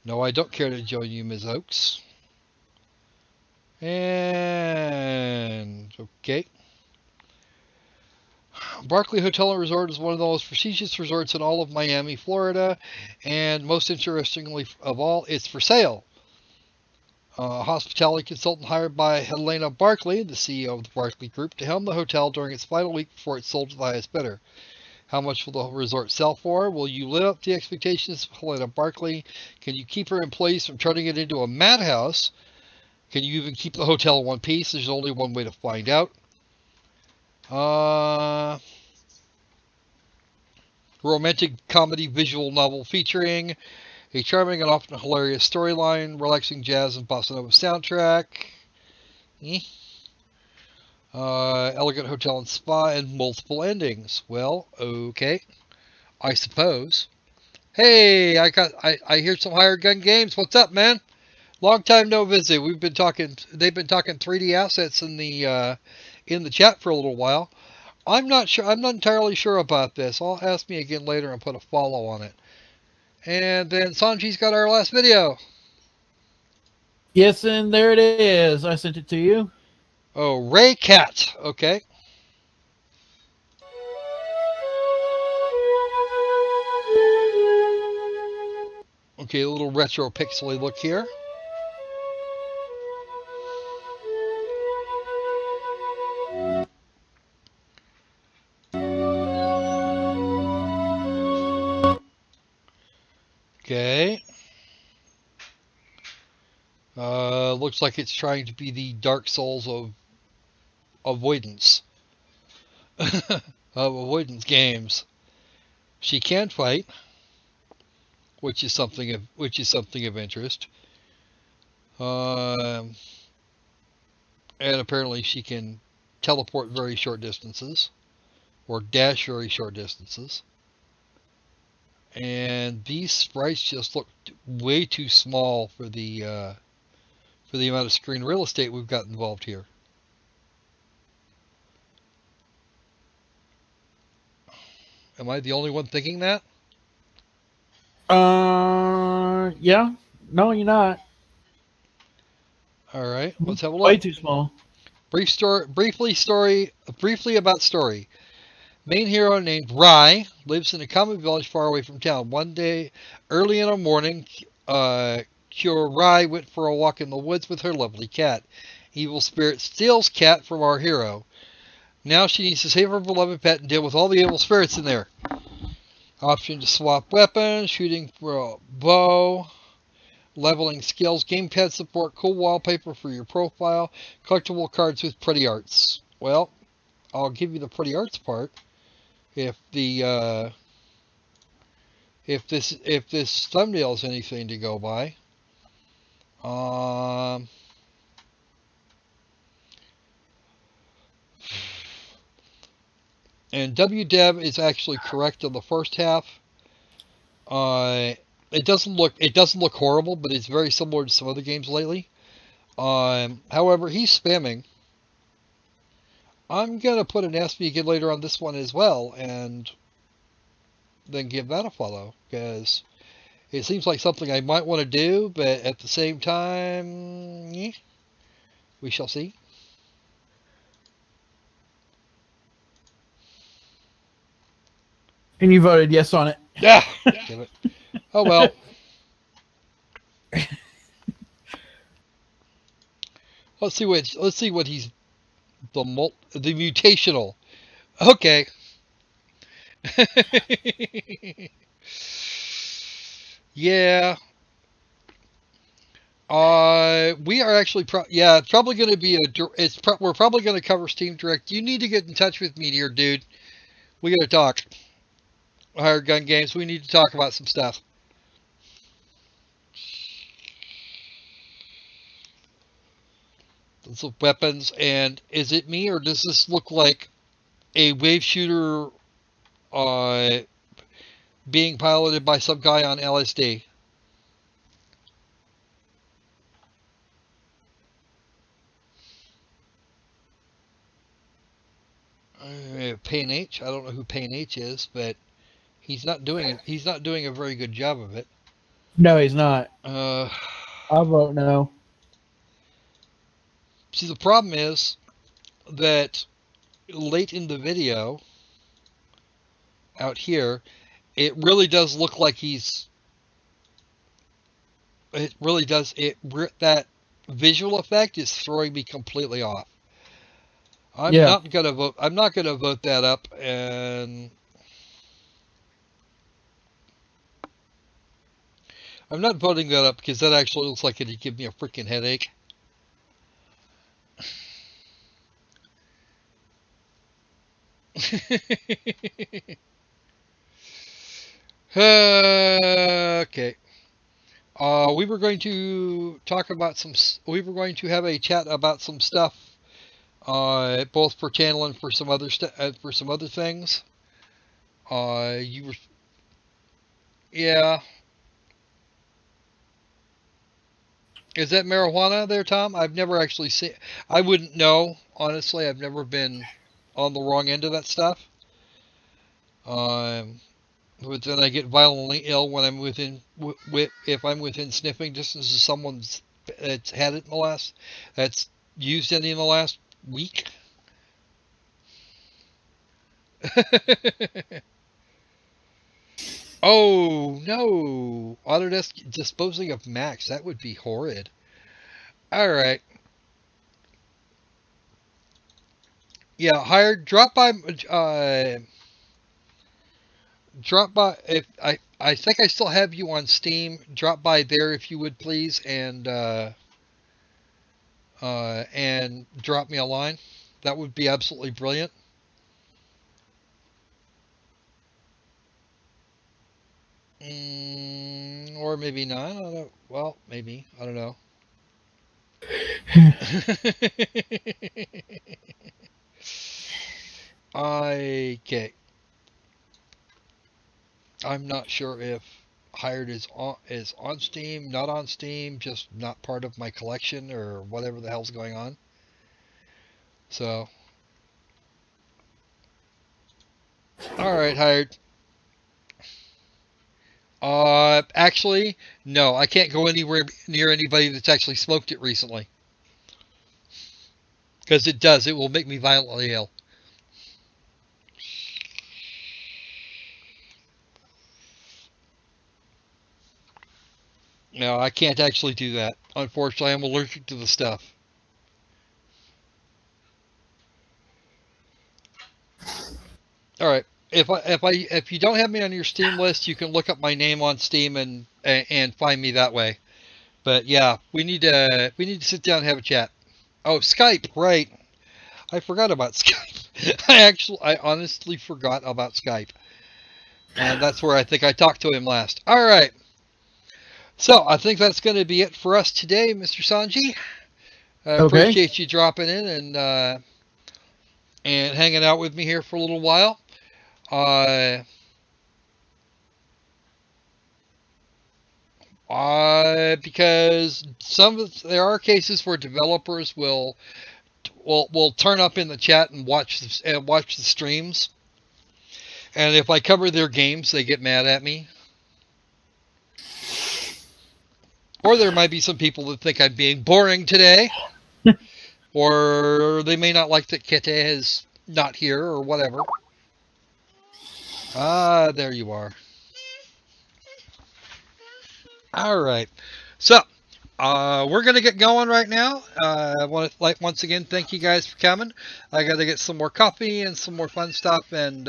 No, I don't care to join you, Ms. Oaks. And okay. Barclay Hotel and Resort is one of the most prestigious resorts in all of Miami, Florida, and most interestingly of all, it's for sale. A hospitality consultant hired by Helena Barclay, the CEO of the Barclay Group, to helm the hotel during its final week before it's sold to the highest bidder. How much will the resort sell for? Will you live up to the expectations of Helena Barclay? Can you keep her employees from turning it into a madhouse? Can you even keep the hotel in one piece? There's only one way to find out. Romantic comedy visual novel featuring a charming and often hilarious storyline, relaxing jazz and bossa nova soundtrack, elegant hotel and spa, and multiple endings. Well, okay, I suppose. Hey, I hear some hired gun games. What's up, man? Long time no visit. We've been talking. They've been talking 3D assets in the chat for a little while. I'm not sure. I'm not entirely sure about this. I'll ask me again later and put a follow on it. And then Sanji's got our last video. Yes, and there it is. I sent it to you. Oh, Ray Cat. Okay. Okay, a little retro pixely look here. Okay. Looks like it's trying to be the Dark Souls of avoidance. Of avoidance games. She can fight, which is something of interest. And apparently she can teleport very short distances, or dash very short distances. And these sprites just look way too small for the amount of screen real estate we've got involved here. Am I the only one thinking that? Yeah. No, you're not. All right, let's have a look. Way too small. Briefly about story. Main hero named Rai lives in a common village far away from town. One day, early in the morning, Cure Rai went for a walk in the woods with her lovely cat. Evil spirit steals cat from our hero. Now she needs to save her beloved pet and deal with all the evil spirits in there. Option to swap weapons, shooting for a bow, leveling skills, gamepad support, cool wallpaper for your profile, collectible cards with pretty arts. Well, I'll give you the pretty arts part if this thumbnail is anything to go by. And WDev is actually correct on the first half. It doesn't look horrible, but it's very similar to some other games lately. However, he's spamming. I'm gonna put an Ask Me Again later on this one as well, and then give that a follow, because it seems like something I might want to do, but at the same time, we shall see. And you voted yes on it. Yeah, damn it. Oh well. Let's see what he's the mutational. Okay. Yeah. We are actually it's probably going to be we're probably going to cover Steam Direct. You need to get in touch with me here, dude. We got to talk. Hired Gun Games. We need to talk about some stuff. Those weapons, and is it me, or does this look like a wave shooter being piloted by some guy on LSD? Payne H. I don't know who Payne H is, but He's not doing it. He's not doing a very good job of it. No, he's not. Uh, I'll vote no. See, the problem is that late in the video, out here, it really does look like he's. It really does. That visual effect is throwing me completely off. I'm not gonna vote. I'm not gonna vote that up, and I'm not voting that up because that actually looks like it'd give me a freaking headache. Okay. We were going to talk about some. We were going to have a chat about some stuff, both for channel and for some other for some other things. You were, yeah. Is that marijuana there, Tom? I've never actually seen. I wouldn't know, honestly. I've never been on the wrong end of that stuff. But then I get violently ill when I'm if I'm within sniffing distance of someone that's had it that's used any in the last week. Oh no! Autodesk disposing of Macs. That would be horrid. All right. Yeah, hired. Drop by. Drop by if I think I still have you on Steam. Drop by there if you would please, and drop me a line. That would be absolutely brilliant. Or maybe not. I don't know. Well, maybe. I don't know. Okay. I'm not sure if hired is on Steam, not on Steam, just not part of my collection or whatever the hell's going on. So, all right, hired. Actually, no, I can't go anywhere near anybody that's actually smoked it recently. Because it will make me violently ill. No, I can't actually do that. Unfortunately, I'm allergic to the stuff. All right. If you don't have me on your Steam list, you can look up my name on Steam and find me that way. But yeah, we need to sit down and have a chat. Oh, Skype, right? I forgot about Skype. I honestly forgot about Skype, and that's where I think I talked to him last. All right. So I think that's going to be it for us today, Mr. Sanji. I appreciate you dropping in and hanging out with me here for a little while. Because there are cases where developers will turn up in the chat and watch the streams, and if I cover their games, they get mad at me. Or there might be some people that think I'm being boring today, or they may not like that Kete is not here or whatever. There you are. All right. So, we're going to get going right now. I want to once again thank you guys for coming. I got to get some more coffee and some more fun stuff, and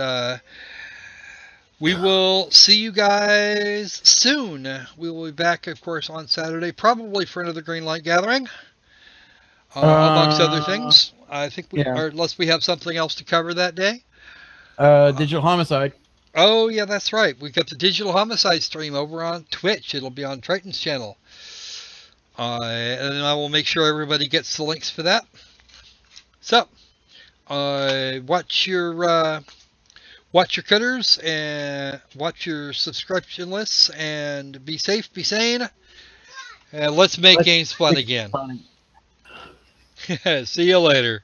we will see you guys soon. We will be back, of course, on Saturday, probably for another Greenlight gathering, amongst other things. I think or unless we have something else to cover that day. Digital Homicide. Oh, yeah, that's right. We got the Digital Homicide stream over on Twitch. It'll be on Triton's channel. And I will make sure everybody gets the links for that. So, watch your critters and watch your subscription lists and be safe, be sane, and let's make games fun again. See you later.